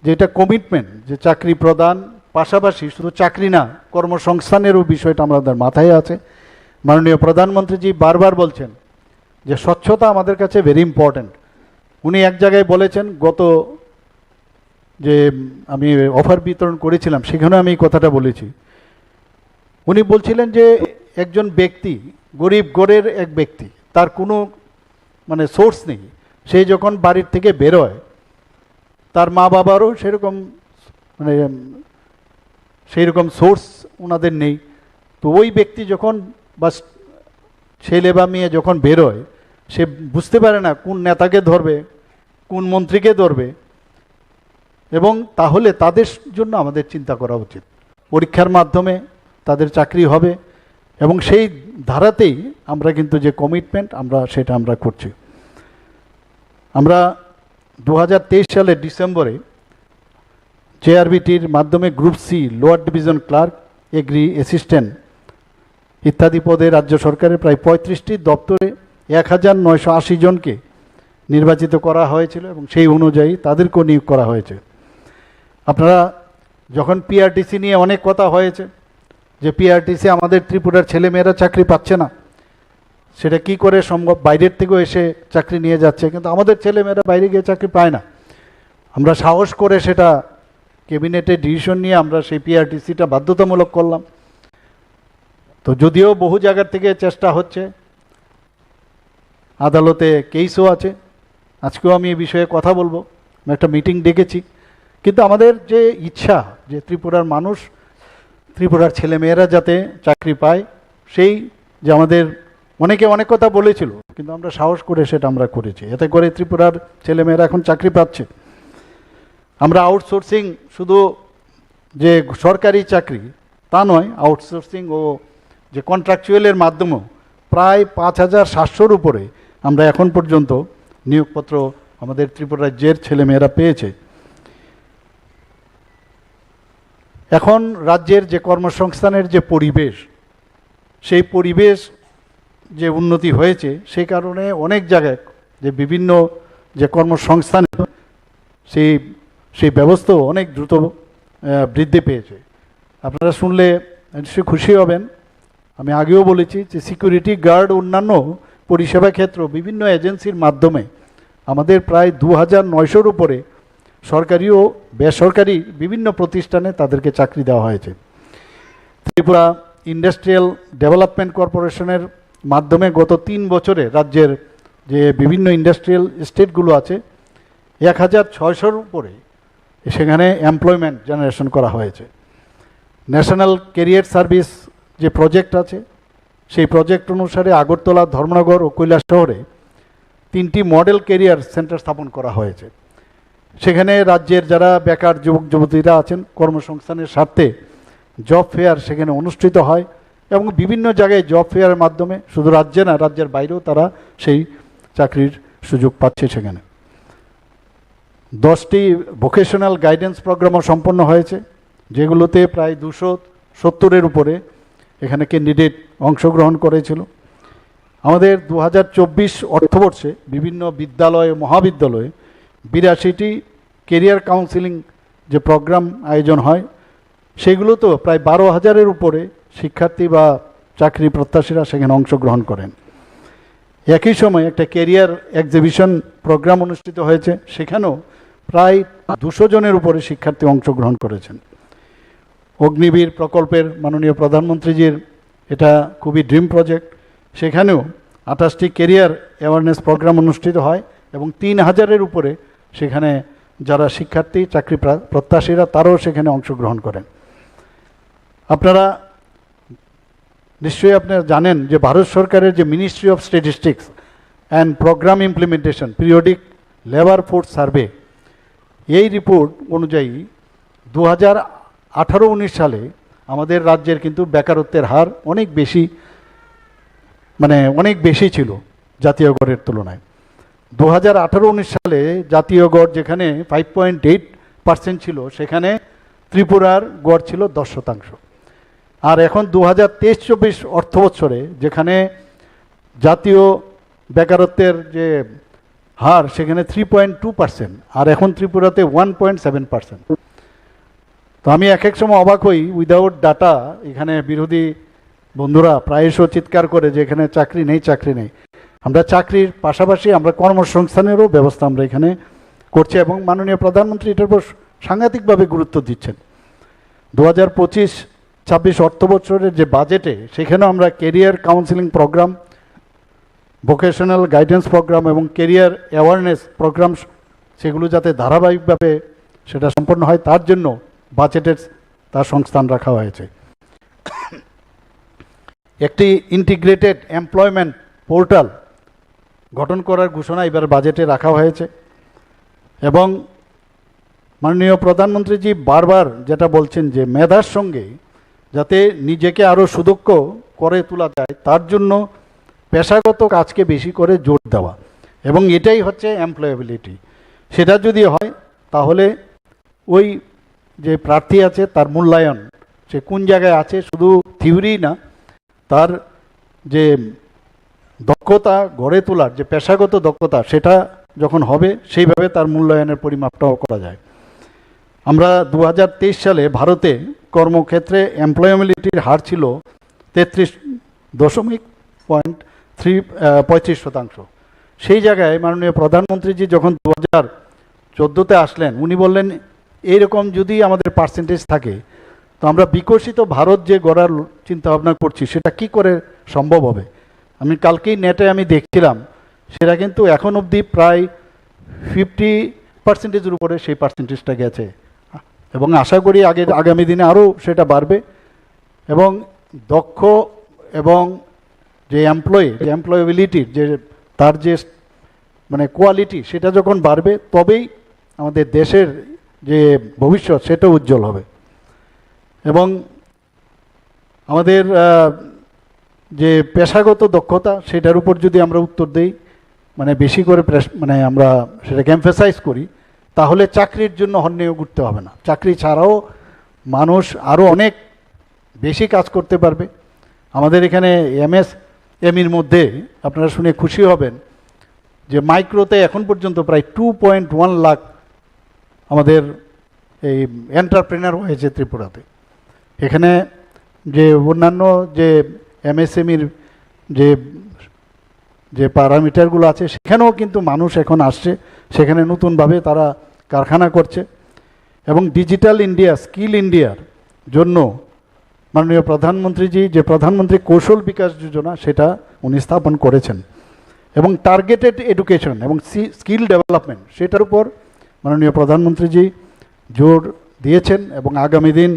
যেটা কমিটমেন্ট, যে চাকরি প্রদান, পাশাপাশি শুধু চাকরি না, কর্মসংস্থানেরও বিষয়টা আমাদের মাথায় আছে। মাননীয় প্রধানমন্ত্রীজি বারবার বলছেন যে স্বচ্ছতা আমাদের কাছে ভেরি ইম্পর্ট্যান্ট। উনি এক জায়গায় বলেছেন, গত যে আমি অফার বিতরণ করেছিলাম সেখানে আমি এই কথাটা বলেছি। উনি বলছিলেন যে একজন ব্যক্তি, গরিব ঘরের এক ব্যক্তি, তার কোনো মানে সোর্স নেই, সে যখন বাড়ির থেকে বেরোয়, তার মা বাবারও সেরকম মানে সেইরকম সোর্স ওনাদের নেই। তো ওই ব্যক্তি যখন বা ছেলে বা মেয়ে যখন বেরোয়, সে বুঝতে পারে না কোন নেতাকে ধরবে, কোন মন্ত্রীকে ধরবে, এবং তাহলে তাদের জন্য আমাদের চিন্তা করা উচিত। পরীক্ষার মাধ্যমে তাদের চাকরি হবে এবং সেই ধারাতেই আমরা কিন্তু যে কমিটমেন্ট সেটা আমরা করছি। আমরা সালের ডিসেম্বরে জেআরবিটির মাধ্যমে group C lower division clerk, agri assistant ইত্যাদি পদে রাজ্য সরকারের প্রায় 35টি দপ্তরে 1980 জনকে নির্বাচিত করা হয়েছিল এবং সেই অনুযায়ী তাদেরকেও নিয়োগ করা হয়েছে। আপনারা যখন পিআরটিসি নিয়ে অনেক কথা হয়েছে যে পিআরটিসি আমাদের ত্রিপুরার ছেলেমেয়েরা চাকরি পাচ্ছে না, সেটা কি করে সম্ভব, বাইরের থেকেও এসে চাকরি নিয়ে যাচ্ছে, কিন্তু আমাদের ছেলেমেয়েরা বাইরে গিয়ে চাকরি পায় না। আমরা সাহস করে সেটা ক্যাবিনেটে ডিসিশন নিয়ে আমরা সেই পিআরটিসিটা বাধ্যতামূলক করলাম। তো যদিও বহু জায়গার থেকে চেষ্টা হচ্ছে, আদালতে কেসও আছে, আজকেও আমি এই বিষয়ে কথা বলবো, আমি একটা মিটিং ডেকেছি, কিন্তু আমাদের যে ইচ্ছা যে ত্রিপুরার মানুষ, ত্রিপুরার ছেলেমেয়েরা যাতে চাকরি পায়, সেই যে আমাদের অনেকে অনেক কথা বলেছিল, কিন্তু আমরা সাহস করে সেটা আমরা করেছি, এতে করে ত্রিপুরার ছেলেমেয়েরা এখন চাকরি পাচ্ছে। আমরা আউটসোর্সিং, শুধু যে সরকারি চাকরি তা নয়, আউটসোর্সিং ও যে কন্ট্রাকচুয়ালের মাধ্যমেও প্রায় 5700-র উপরে আমরা এখন পর্যন্ত নিয়োগপত্র আমাদের ত্রিপুরা রাজ্যের ছেলেমেয়েরা পেয়েছে। এখন রাজ্যের যে কর্মসংস্থানের যে পরিবেশ, সেই পরিবেশ যে উন্নতি হয়েছে, সেই কারণে অনেক জায়গায় যে বিভিন্ন যে কর্মসংস্থান সেই ব্যবস্থাও অনেক দ্রুত বৃদ্ধি পেয়েছে। আপনারা শুনলে নিশ্চয়ই খুশি হবেন, আমি আগেও বলেছি যে সিকিউরিটি গার্ড অন্যান্য পরিষেবা ক্ষেত্র বিভিন্ন এজেন্সির মাধ্যমে আমাদের প্রায় 2900-র উপরে সরকারি ও বেসরকারি বিভিন্ন প্রতিষ্ঠানে তাদেরকে চাকরি দেওয়া হয়েছে। ত্রিপুরা ইন্ডাস্ট্রিয়াল ডেভেলপমেন্ট কর্পোরেশনের মাধ্যমে গত 3 বছরে রাজ্যের যে বিভিন্ন ইন্ডাস্ট্রিয়াল এস্টেটগুলো আছে 1600-র উপরে সেখানে এমপ্লয়মেন্ট জেনারেশন করা হয়েছে। ন্যাশনাল ক্যারিয়ার সার্ভিস যে প্রজেক্ট আছে, সেই প্রজেক্ট অনুসারে আগরতলা, ধর্মনগর ও কৈলাস শহরে 3টি মডেল ক্যারিয়ার সেন্টার স্থাপন করা হয়েছে। সেখানে রাজ্যের যারা বেকার যুবক যুবতীরা আছেন, কর্মসংস্থানের স্বার্থে জব ফেয়ার সেখানে অনুষ্ঠিত হয় এবং বিভিন্ন জায়গায় জব ফেয়ারের মাধ্যমে শুধু রাজ্যে না, রাজ্যের বাইরেও তারা সেই চাকরির সুযোগ পাচ্ছে। সেখানে 10টি ভোকেশনাল গাইডেন্স প্রোগ্রামও সম্পন্ন হয়েছে, যেগুলোতে প্রায় 270-এর উপরে এখানে ক্যান্ডিডেট অংশগ্রহণ করেছিল। আমাদের 2024 অর্থবর্ষে বিভিন্ন বিদ্যালয় মহাবিদ্যালয়ে 82টি ক্যারিয়ার কাউন্সিলিং যে প্রোগ্রাম আয়োজন হয়, সেগুলোতেও প্রায় 12,000-এর উপরে শিক্ষার্থী বা চাকরি প্রত্যাশীরা সেখানে অংশগ্রহণ করেন। একই সময় একটা ক্যারিয়ার এক্সিবিশন প্রোগ্রাম অনুষ্ঠিত হয়েছে, সেখানেও প্রায় 200 জনের উপরে শিক্ষার্থী অংশগ্রহণ করেছেন। অগ্নিবীর প্রকল্পের মাননীয় প্রধানমন্ত্রীজির এটা খুবই ড্রিম প্রজেক্ট, সেখানেও 28টি ক্যারিয়ার অ্যাওয়ারনেস প্রোগ্রাম অনুষ্ঠিত হয় এবং 3000-এর উপরে সেখানে যারা শিক্ষার্থী চাকরি প্রত্যাশীরা তারাও সেখানে অংশগ্রহণ করেন। আপনারা নিশ্চয়ই আপনারা জানেন যে ভারত সরকারের যে ministry of statistics and programme implementation periodic labour force survey, এই রিপোর্ট অনুযায়ী 2018-19 সালে আমাদের রাজ্যের কিন্তু বেকারত্বের হার অনেক বেশি ছিল জাতীয় গড়ের তুলনায়। 2018-19 সালে জাতীয় গড় যেখানে 5.8% ছিল, সেখানে ত্রিপুরার গড় ছিল 10%। আর এখন 2023-24 অর্থবৎসরে যেখানে জাতীয় বেকারত্বের যে হার সেখানে 3.2%, আর এখন ত্রিপুরাতে 1.7%। তো আমি এক সময় অবাক হই, উইদাউট ডাটা এখানে বিরোধী বন্ধুরা প্রায়শ চিৎকার করে যে এখানে চাকরি নেই। আমরা চাকরির পাশাপাশি আমরা কর্মসংস্থানেরও ব্যবস্থা আমরা এখানে করছি এবং মাননীয় প্রধানমন্ত্রী এটার উপর সাংঘাতিকভাবে গুরুত্ব দিচ্ছেন। 2025-26 অর্থবছরের যে বাজেটে সেখানেও আমরা career counselling programme, vocational guidance programme এবং ক্যারিয়ার অ্যাওয়ারনেস প্রোগ্রাম সেগুলো যাতে ধারাবাহিকভাবে সেটা সম্পন্ন হয় তার জন্য বাজেটের তার সংস্থান রাখা হয়েছে। একটি ইন্টিগ্রেটেড এমপ্লয়মেন্ট পোর্টাল গঠন করার ঘোষণা এবার বাজেটে রাখা হয়েছে এবং মাননীয় প্রধানমন্ত্রীজি বারবার যেটা বলছেন যে মেধার সঙ্গে যাতে নিজেকে আরও সুদক্ষ করে তোলা যায় তার জন্য পেশাগত কাজকে বেশি করে জোর দেওয়া, এবং এটাই হচ্ছে এমপ্লয়েবিলিটি। সেটা যদি হয় তাহলে ওই যে প্রার্থী আছে তার মূল্যায়ন, সে কোন জায়গায় আছে শুধু থিওরি না, তার যে দক্ষতা গড়ে তোলার যে পেশাগত দক্ষতা সেটা যখন হবে সেইভাবে তার মূল্যায়নের পরিমাপটাও করা যায়। আমরা 2023 সালে ভারতে কর্মক্ষেত্রে এমপ্লয়াবিলিটির হার ছিল 33.35%। সেই জায়গায় মাননীয় প্রধানমন্ত্রীজি যখন 2014-তে আসলেন, উনি বললেন এইরকম যদি আমাদের পার্সেন্টেজ থাকে তো আমরা বিকশিত ভারত যে গড়ার চিন্তা ভাবনা করছি সেটা কি করে সম্ভব হবে। আমি কালকেই নেটে আমি দেখছিলাম, সেটা কিন্তু এখন অবধি প্রায় 50%-এর উপরে সেই পার্সেন্টেজটা গেছে, এবং আশা করি আগামী দিনে আরও সেটা বাড়বে। এবং দক্ষ এবং যে এমপ্লয়াবিলিটির যে তার যে মানে কোয়ালিটি সেটা যখন বাড়বে তবেই আমাদের দেশের যে ভবিষ্যৎ সেটা উজ্জ্বল হবে। এবং আমাদের যে পেশাগত দক্ষতা সেটার উপর যদি আমরা উত্তর দেই, মানে বেশি করে মানে আমরা সেটাকে এমফেসাইজ করি, তাহলে চাকরির জন্য হন্যেও ঘুরতে হবে না। চাকরি ছাড়াও মানুষ আরও অনেক বেশি কাজ করতে পারবে। আমাদের এখানে এমএসএমইর মধ্যে আপনারা শুনে খুশি হবেন যে মাইক্রোতে এখন পর্যন্ত প্রায় 2.1 লাখ আমাদের এই এন্টারপ্রেনার হয়েছে ত্রিপুরাতে। এখানে যে অন্যান্য যে এমএসএমইর যে যে প্যারামিটারগুলো আছে সেখানেও কিন্তু মানুষ এখন আসছে, সেখানে নতুনভাবে তারা কারখানা করছে। এবং ডিজিটাল ইন্ডিয়া, স্কিল ইন্ডিয়ার জন্য মাননীয় প্রধানমন্ত্রীজি যে প্রধানমন্ত্রী কৌশল বিকাশ যোজনা সেটা উনি স্থাপন করেছেন, এবং টার্গেটেড এডুকেশন এবং স্কিল ডেভেলপমেন্ট সেটার উপর মাননীয় প্রধানমন্ত্রীজি জোর দিয়েছেন, এবং আগামী দিন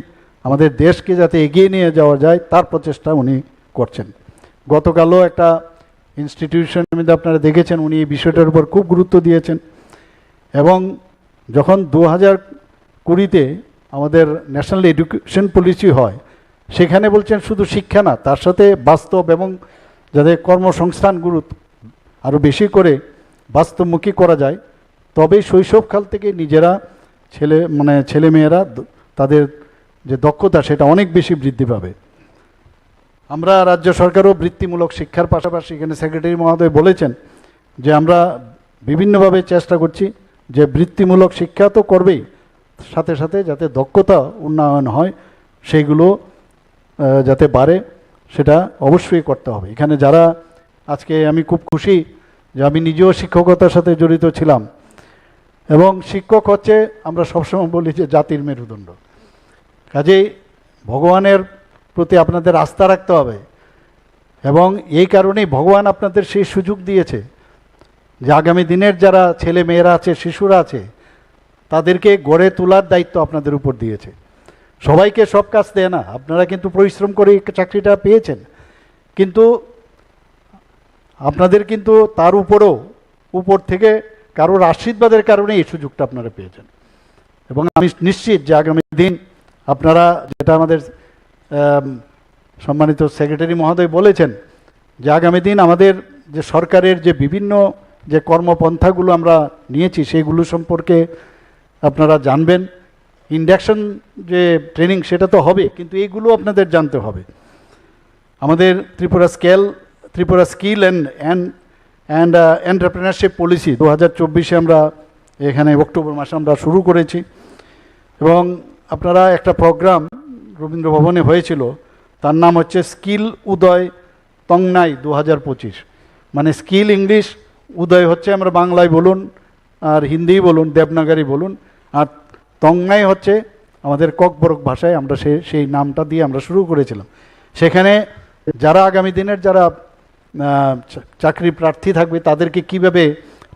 আমাদের দেশকে যাতে এগিয়ে নিয়ে যাওয়া যায় তার প্রচেষ্টা উনি করছেন। গতকালও একটা ইনস্টিটিউশনের মধ্যে আপনারা দেখেছেন উনি এই বিষয়টার উপর খুব গুরুত্ব দিয়েছেন। এবং যখন 2020-তে আমাদের ন্যাশনাল এডুকেশন পলিসি হয়, সেখানে বলছেন শুধু শিক্ষা না, তার সাথে বাস্তব এবং যাতে কর্মসংস্থানগুলো আরও বেশি করে বাস্তবমুখী করা যায়, তবেই শৈশবকাল থেকে নিজেরা ছেলেমেয়েরা তাদের যে দক্ষতা সেটা অনেক বেশি বৃদ্ধি পাবে। আমরা রাজ্য সরকারও বৃত্তিমূলক শিক্ষার পাশাপাশি, এখানে সেক্রেটারি মহোদয় বলেছেন যে আমরা বিভিন্নভাবে চেষ্টা করছি যে বৃত্তিমূলক শিক্ষা তো করবেই, সাথে সাথে যাতে দক্ষতা উন্নয়ন হয় সেইগুলো যাতে বাড়ে সেটা অবশ্যই করতে হবে। এখানে যারা আজকে, আমি খুব খুশি যে আমি নিজেও শিক্ষকতার সাথে জড়িত ছিলাম, এবং শিক্ষক হচ্ছে আমরা সবসময় বলি যে জাতির মেরুদণ্ড। কাজেই ভগবানের প্রতি আপনাদের আস্থা রাখতে হবে, এবং এই কারণেই ভগবান আপনাদের সেই সুযোগ দিয়েছে যে আগামী দিনের যারা ছেলে মেয়েরা আছে, শিশুরা আছে, তাদেরকে গড়ে তোলার দায়িত্ব আপনাদের উপর দিয়েছে। সবাইকে সব কাজ দেয় না, আপনারা কিন্তু পরিশ্রম করে চাকরিটা পেয়েছেন, কিন্তু আপনাদের কিন্তু তার উপর থেকে কারোর আশীর্বাদের কারণে এই সুযোগটা আপনারা পেয়েছেন। এবং আমি নিশ্চিত যে আগামী দিন আপনারা, যেটা আমাদের সম্মানিত সেক্রেটারি মহোদয় বলেছেন, যে আগামী দিন আমাদের যে সরকারের যে বিভিন্ন যে কর্মপন্থাগুলো আমরা নিয়েছি সেইগুলো সম্পর্কে আপনারা জানবেন। ইন্ডাকশন যে ট্রেনিং সেটা তো হবে, কিন্তু এইগুলো আপনাদের জানতে হবে। আমাদের Tripura skill and entrepreneurship policy 2024-এ আমরা এখানে অক্টোবর মাসে আমরা শুরু করেছি, এবং আপনারা একটা প্রোগ্রাম রবীন্দ্র ভবনে হয়েছিল, তার নাম হচ্ছে স্কিল উদয় তংনাই 2025। মানে স্কিল ইংলিশ, উদয় হচ্ছে আমরা বাংলায় বলুন আর হিন্দি বলুন, দেবনাগরী বলুন, আর তংনাই হচ্ছে আমাদের ককবরক ভাষায় আমরা সেই নামটা দিয়ে আমরা শুরু করেছিলাম। সেখানে যারা আগামী দিনের যারা চাকরি প্রার্থী থাকবে তাদেরকে কিভাবে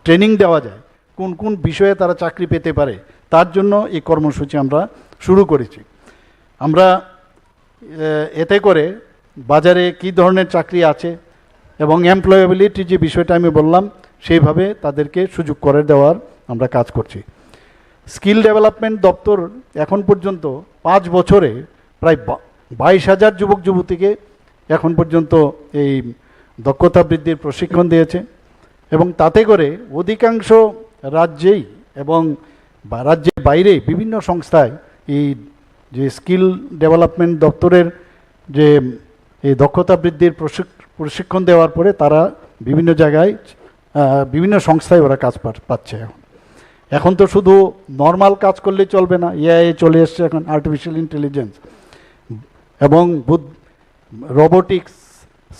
ট্রেনিং দেওয়া যায়, কোন কোন বিষয়ে তারা চাকরি পেতে পারে, তার জন্য এই কর্মসূচি আমরা শুরু করেছি। আমরা এতে করে বাজারে কি ধরনের চাকরি আছে এবং এমপ্লয়াবিলিটি যে বিষয়টা আমি বললাম সেইভাবে তাদেরকে সুযোগ করে দেওয়ার আমরা কাজ করছি। স্কিল ডেভেলপমেন্ট দপ্তর এখন পর্যন্ত 5 বছরে প্রায় 22,000 যুবক যুবতীকে এখন পর্যন্ত এই দক্ষতা বৃদ্ধির প্রশিক্ষণ দিয়েছে, এবং তাতে করে অধিকাংশ রাজ্যেই এবং রাজ্যের বাইরে বিভিন্ন সংস্থায় এই যে স্কিল ডেভেলপমেন্ট দপ্তরের যে এই দক্ষতা বৃদ্ধির প্রশিক্ষণ দেওয়ার পরে তারা বিভিন্ন জায়গায় বিভিন্ন সংস্থায় ওরা কাজ পাচ্ছে। এখন তো শুধু নর্মাল কাজ করলেই চলবে না, এআই চলে এসছে এখন, আর্টিফিশিয়াল ইন্টেলিজেন্স এবং রোবোটিক্স,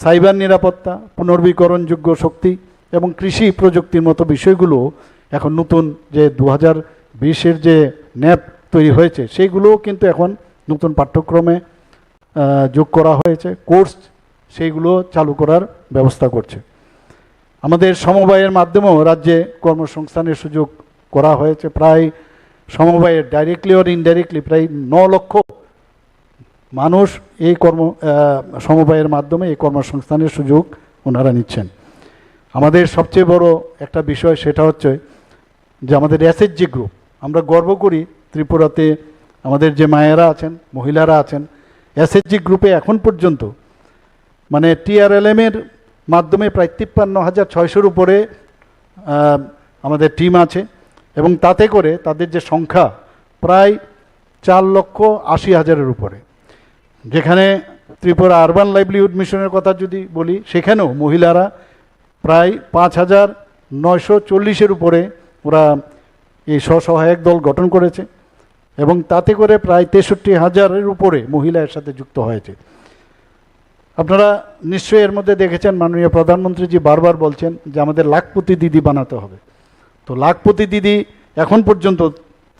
সাইবার নিরাপত্তা, পুনর্বীকরণযোগ্য শক্তি এবং কৃষি প্রযুক্তির মতো বিষয়গুলো এখন নতুন যে 2020-এর যে ন্যাপ তৈরি হয়েছে সেইগুলোও কিন্তু এখন নতুন পাঠ্যক্রমে যোগ করা হয়েছে, কোর্স সেইগুলো চালু করার ব্যবস্থা করছে। আমাদের সমবায়ের মাধ্যমেও রাজ্যে কর্মসংস্থানের সুযোগ করা হয়েছে। প্রায় সমবায়ের ডাইরেক্টলি অর ইনডাইরেক্টলি প্রায় 9 লক্ষ মানুষ এই সমবায়ের মাধ্যমে এই কর্মসংস্থানের সুযোগ ওনারা নিচ্ছেন। আমাদের সবচেয়ে বড় একটা বিষয় সেটা হচ্ছে যে আমাদের এসএইচজি গ্রুপ, আমরা গর্ব করি ত্রিপুরাতে আমাদের যে মায়েরা আছেন, মহিলারা আছেন, এসএইচজি গ্রুপে এখন পর্যন্ত মানে TRLM-এর মাধ্যমে প্রায় 53,600-র উপরে আমাদের টিম আছে এবং তাতে করে তাদের যে সংখ্যা প্রায় 4,80,000-এর উপরে। যেখানে ত্রিপুরা আরবান লাইভলিহুড মিশনের কথা যদি বলি, সেখানেও মহিলারা প্রায় 5,940-এর উপরে ওরা এই স্বসহায়ক দল গঠন করেছে এবং তাতে করে প্রায় 63,000-এর উপরে মহিলা এর সাথে যুক্ত হয়েছে। আপনারা নিশ্চয়ই এর মধ্যে দেখেছেন মাননীয় প্রধানমন্ত্রীজি বারবার বলছেন যে আমাদের লাখপতি দিদি বানাতে হবে। তো লাখপতি দিদি এখন পর্যন্ত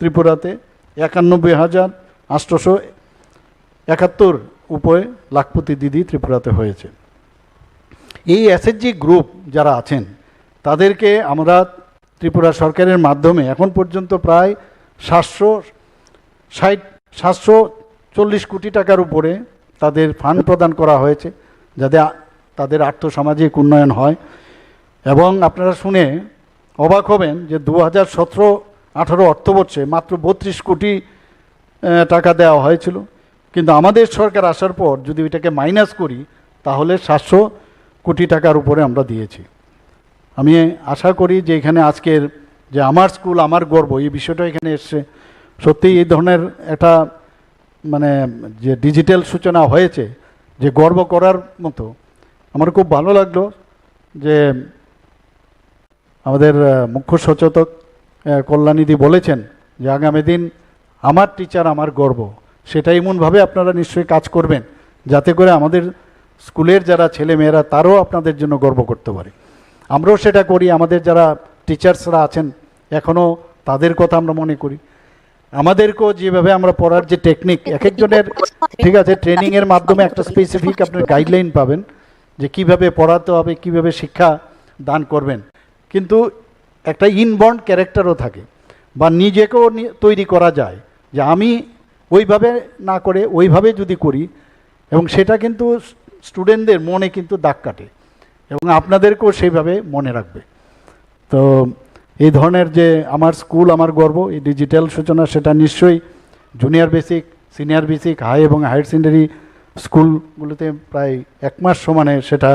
ত্রিপুরাতে 91,871 উপরে লাখপতি দিদি ত্রিপুরাতে হয়েছে। এই এসএইচজি গ্রুপ যারা আছেন তাদেরকে আমরা ত্রিপুরা সরকারের মাধ্যমে এখন পর্যন্ত প্রায় 740 কোটি টাকার উপরে তাদের ফান্ড প্রদান করা হয়েছে যাতে তাদের আর্থসামাজিক উন্নয়ন হয়। এবং আপনারা শুনে অবাক হবেন যে 2017-18 অর্থবর্ষে মাত্র 32 কোটি টাকা দেওয়া হয়েছিল, কিন্তু আমাদের সরকার আসার পর যদি ওইটাকে মাইনাস করি তাহলে 700 কোটি টাকার উপরে আমরা দিয়েছি। আমি আশা করি যে এখানে আজকের যে আমার স্কুল আমার গর্ব এই বিষয়টা এখানে এসছে, সত্যি এই ধরনের একটা মানে যে ডিজিটাল সূচনা হয়েছে যে গর্ব করার মতো। আমার খুব ভালো লাগলো যে আমাদের মুখ্য সচেতক কল্যাণীদি বলেছেন যে আগামী দিন আমার টিচার আমার গর্ব, সেটা এমনভাবে আপনারা নিশ্চয়ই কাজ করবেন যাতে করে আমাদের স্কুলের যারা ছেলে মেয়েরা তারাও আপনাদের জন্য গর্ব করতে পারে। আমরাও সেটা করি, আমাদের যারা টিচার্সরা আছেন এখনও তাদের কথা আমরা মনে করি। আমাদেরকেও যেভাবে আমরা পড়ার যে টেকনিক এক একজনের, ঠিক আছে, ট্রেনিংয়ের মাধ্যমে একটা স্পেসিফিক আপনার গাইডলাইন পাবেন যে কিভাবে পড়াতে হবে, কিভাবে শিক্ষা দান করবেন, কিন্তু একটা ইনবর্ন ক্যারেক্টারও থাকে বা নিজেকেও তৈরি করা যায় যে আমি ওইভাবে না করে ওইভাবে যদি করি, এবং সেটা কিন্তু স্টুডেন্টদের মনে কিন্তু দাগ কাটে এবং আপনাদেরকেও সেইভাবে মনে রাখবে। তো এই ধরনের যে আমার স্কুল আমার গর্ব এই ডিজিটাল সূচনা, সেটা নিশ্চয়ই junior basic, senior basic, high এবং হায়ার সেকেন্ডারি স্কুলগুলোতে প্রায় 1 মাস সমানে সেটা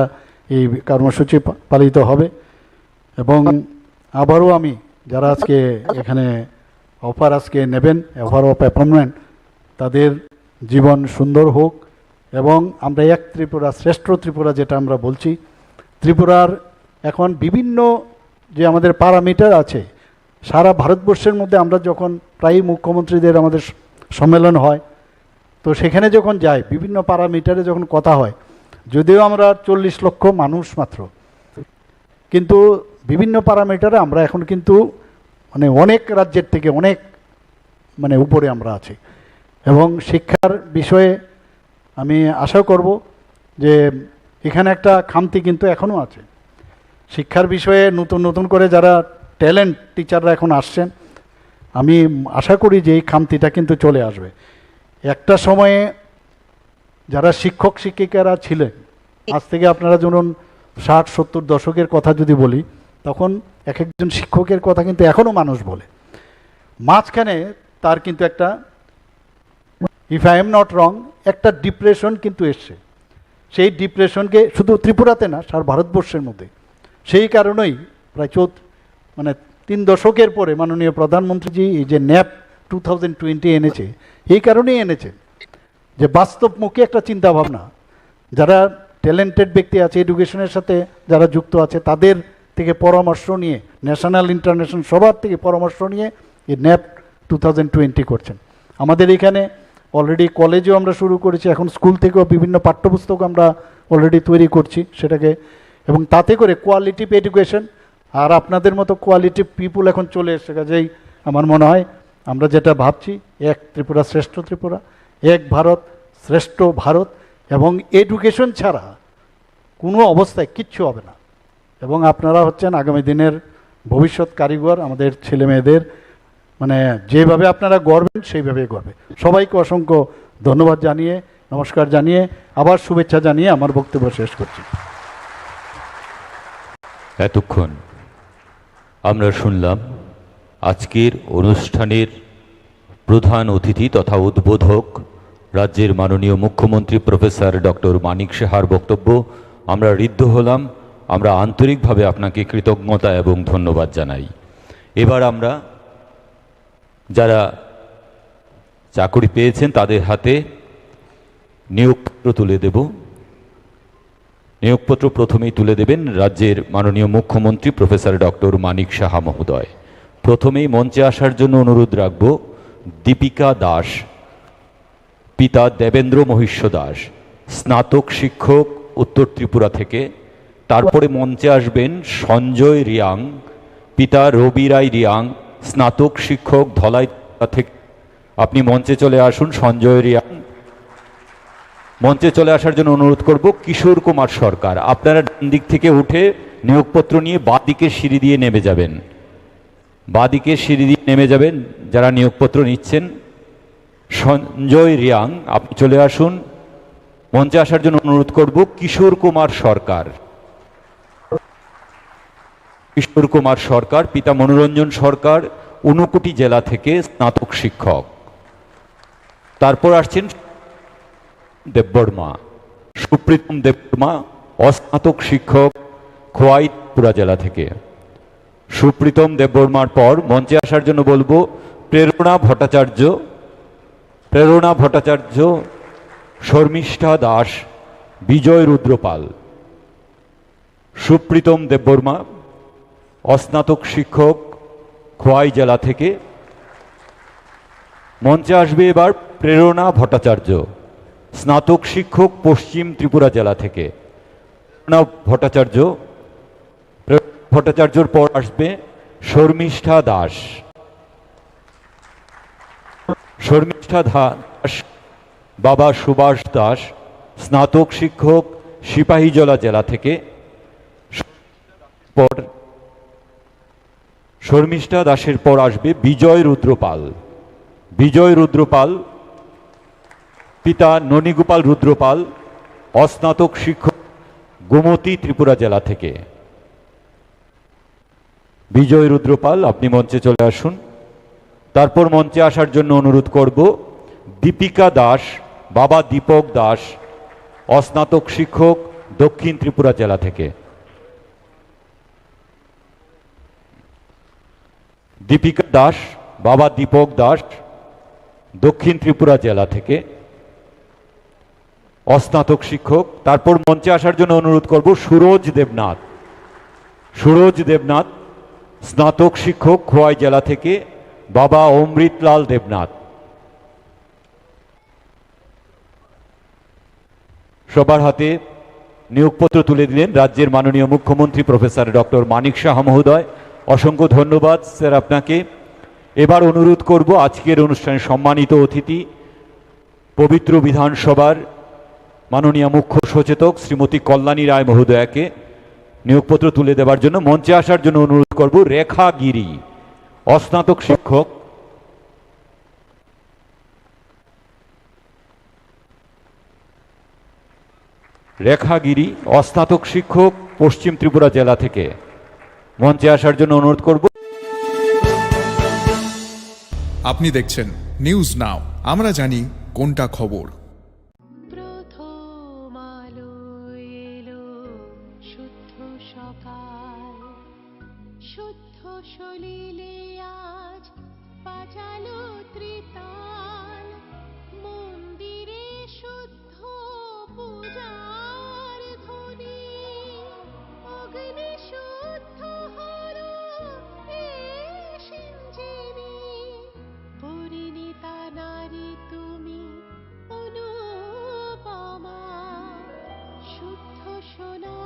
এই কর্মসূচি পালিত হবে। এবং আবারও আমি যারা আজকে এখানে অফার আজকে নেবেন, অফার অফ অ্যাপয়েন্টমেন্ট, তাদের জীবন সুন্দর হোক এবং আমরা এক ত্রিপুরা শ্রেষ্ঠ ত্রিপুরা যেটা আমরা বলছি, ত্রিপুরার এখন বিভিন্ন যে আমাদের প্যারামিটার আছে সারা ভারতবর্ষের মধ্যে, আমরা যখন প্রায় মুখ্যমন্ত্রীদের আমাদের সম্মেলন হয় তো সেখানে যখন যাই বিভিন্ন প্যারামিটারে যখন কথা হয়, যদিও আমরা 40 লক্ষ মানুষ মাত্র, কিন্তু বিভিন্ন প্যারামিটারে আমরা এখন কিন্তু মানে অনেক রাজ্যের থেকে অনেক মানে উপরে আমরা আছি। এবং শিক্ষার বিষয়ে আমি আশা করব যে এখানে একটা খামতি কিন্তু এখনও আছে শিক্ষার বিষয়ে। নতুন নতুন করে যারা ট্যালেন্ট টিচাররা এখন আসছেন, আমি আশা করি যে এই খামতিটা কিন্তু চলে আসবে। একটা সময়ে যারা শিক্ষক শিক্ষিকারা ছিলেন, আজ থেকে আপনারা ধরুন 60-70 দশকের কথা যদি বলি, তখন এক একজন শিক্ষকের কথা কিন্তু এখনও মানুষ বলে। মাঝখানে তার কিন্তু একটা, if I am not wrong, একটা ডিপ্রেশন কিন্তু এসছে। সেই ডিপ্রেশনকে শুধু ত্রিপুরাতে না, সারা ভারতবর্ষের মধ্যে, সেই কারণেই প্রায় 3 3 দশকের পরে মাননীয় প্রধানমন্ত্রীজি এই যে ন্যাপ 2020 এনেছে, এই কারণেই এনেছে যে বাস্তবমুখী একটা চিন্তা ভাবনা, যারা ট্যালেন্টেড ব্যক্তি আছে এডুকেশনের সাথে যারা যুক্ত আছে তাদের থেকে পরামর্শ নিয়ে, ন্যাশনাল ইন্টারন্যাশনাল সবার থেকে পরামর্শ নিয়ে এই ন্যাপ 2020 করছেন। আমাদের এখানে অলরেডি কলেজেও আমরা শুরু করেছি, এখন স্কুল থেকেও বিভিন্ন পাঠ্যপুস্তক আমরা অলরেডি তৈরি করছি সেটাকে, এবং তাতে করে কোয়ালিটিভ এডুকেশন আর আপনাদের মতো কোয়ালিটিভ পিপুল এখন চলে এসে, কাজেই আমার মনে হয় আমরা যেটা ভাবছি এক ত্রিপুরা শ্রেষ্ঠ ত্রিপুরা, এক ভারত শ্রেষ্ঠ ভারত, এবং এডুকেশন ছাড়া কোনো অবস্থায় কিচ্ছু হবে না। এবং আপনারা হচ্ছেন আগামী দিনের ভবিষ্যৎ কারিগর, আমাদের ছেলে মেয়েদের মানে যেভাবে আপনারা গড়বেন সেইভাবেই গড়বে। সবাইকে অসংখ্য ধন্যবাদ জানিয়ে, নমস্কার জানিয়ে, আবার শুভেচ্ছা জানিয়ে আমার বক্তব্য শেষ করছি। এতক্ষণ আমরা শুনলাম আজকের অনুষ্ঠানের প্রধান অতিথি তথা উদ্বোধক রাজ্যের মাননীয় মুখ্যমন্ত্রী প্রফেসর ডক্টর মানিক সাহার বক্তব্য। আমরা ঋদ্ধ হলাম, আমরা আন্তরিকভাবে আপনাকে কৃতজ্ঞতা এবং ধন্যবাদ জানাই। এবার আমরা যারা চাকরি পেয়েছেন তাদের হাতে নিয়োগপত্র তুলে দেব। নিয়োগপত্র প্রথমেই তুলে দেবেন রাজ্যের মাননীয় মুখ্যমন্ত্রী প্রফেসর ডক্টর মানিক সাহা মহোদয়। প্রথমেই মঞ্চে আসার জন্য অনুরোধ রাখব দীপিকা দাস, পিতা দেবেন্দ্র মহিষ্য দাস, স্নাতক শিক্ষক, উত্তর ত্রিপুরা থেকে। তারপরে মঞ্চে আসবেন সঞ্জয় রিয়াং, পিতা রবি রায় রিয়াং, স্নাতক শিক্ষক, ধলাই থেকে। আপনি মঞ্চে চলে আসুন সঞ্জয় রিয়াং। মঞ্চে চলে আসার জন্য অনুরোধ করব কিশোর কুমার সরকার। আপনারা ডান দিক থেকে উঠে নিয়োগপত্র নিয়ে বাঁ দিকে সিঁড়ি দিয়ে নেমে যাবেন, বাঁ দিকে সিঁড়ি দিয়ে নেমে যাবেন যারা নিয়োগপত্র নিচ্ছেন। সঞ্জয় রিয়াং, আপনি চলে আসুন। মঞ্চে আসার জন্য অনুরোধ করব কিশোর কুমার সরকার। কিশোর কুমার সরকার, পিতা মনোরঞ্জন সরকার, ঊনকোটি জেলা থেকে, স্নাতক শিক্ষক। তারপর আসছেন দেববর্মা, সুপ্রীতম দেববর্মা, অস্নাতক শিক্ষক, খোয়াই ত্রিপুরা জেলা থেকে। সুপ্রীতম দেববর্মার পর মঞ্চে আসার জন্য বলবো প্রেরণা ভট্টাচার্য, প্রেরণা ভট্টাচার্য, শর্মিষ্ঠা দাস, বিজয় রুদ্রপাল। সুপ্রীতম দেববর্মা, অস্নাতক শিক্ষক, খোয়াই জেলা থেকে। মঞ্চে আসবে এবার প্রেরণা ভট্টাচার্য, স্নাতক শিক্ষক, পশ্চিম ত্রিপুরা জেলা থেকে। প্রেরণা ভট্টাচার্য, ভট্টাচার্যর পর আসবে শর্মিষ্ঠা দাস। শর্মিষ্ঠা দাস, বাবা সুভাষ দাস, স্নাতক শিক্ষক, সিপাহীজলা জেলা থেকে। পর শর্মিষ্ঠা দাসের পর আসবে বিজয় রুদ্রপাল। বিজয় রুদ্রপাল, পিতা ননীগোপাল রুদ্রপাল, অস্নাতক শিক্ষক, গোমতী ত্রিপুরা জেলা থেকে। বিজয় রুদ্রপাল, আপনি মঞ্চে চলে আসুন। তারপর মঞ্চে আসার জন্য অনুরোধ করব দীপিকা দাস, বাবা দীপক দাস, অস্নাতক শিক্ষক, দক্ষিণ ত্রিপুরা জেলা থেকে। দীপিকা দাস, বাবা দীপক দাস, দক্ষিণ ত্রিপুরা জেলা থেকে, অস্নাতক শিক্ষক। তারপর মঞ্চে আসার জন্য অনুরোধ করব সুরজ দেবনাথ। সুরজ দেবনাথ, স্নাতক শিক্ষক, খোয়াই জেলা থেকে, বাবা অমৃতলাল দেবনাথ। সবার হাতে নিয়োগপত্র তুলে দিলেন রাজ্যের মাননীয় মুখ্যমন্ত্রী প্রফেসর ডক্টর মানিক সাহা মহোদয়। অসংখ্য ধন্যবাদ স্যার আপনাকে। এবার অনুরোধ করব আজকের অনুষ্ঠানের সম্মানিত অতিথি, পবিত্র বিধানসভার মাননীয় মুখ্য সচেতক শ্রীমতী কল্যাণী রায় মহোদয়াকে নিয়োগপত্র তুলে দেওয়ার জন্য। মঞ্চে আসার জন্য অনুরোধ করব রেখা গিরি, অস্নাতক শিক্ষক। রেখা গিরি, অস্নাতক শিক্ষক, পশ্চিম ত্রিপুরা জেলা থেকে। মঞ্চে আসার জন্য অনুরোধ করব। আপনি দেখছেন নিউজ নাও, আমরা জানি কোনটা খবর। প্রথম আলো এলো শুদ্ধ সকাল, শুদ্ধ সলিলে আজ বাজালো ত্রিতাল, মন্দিরে শুদ্ধ পূজার ধ্বনি, অগ্নি শুদ্ধ হলো এ সিঞ্জিনী, পরিণীতা নারী তুমি অনুপমা, শুদ্ধ সোনা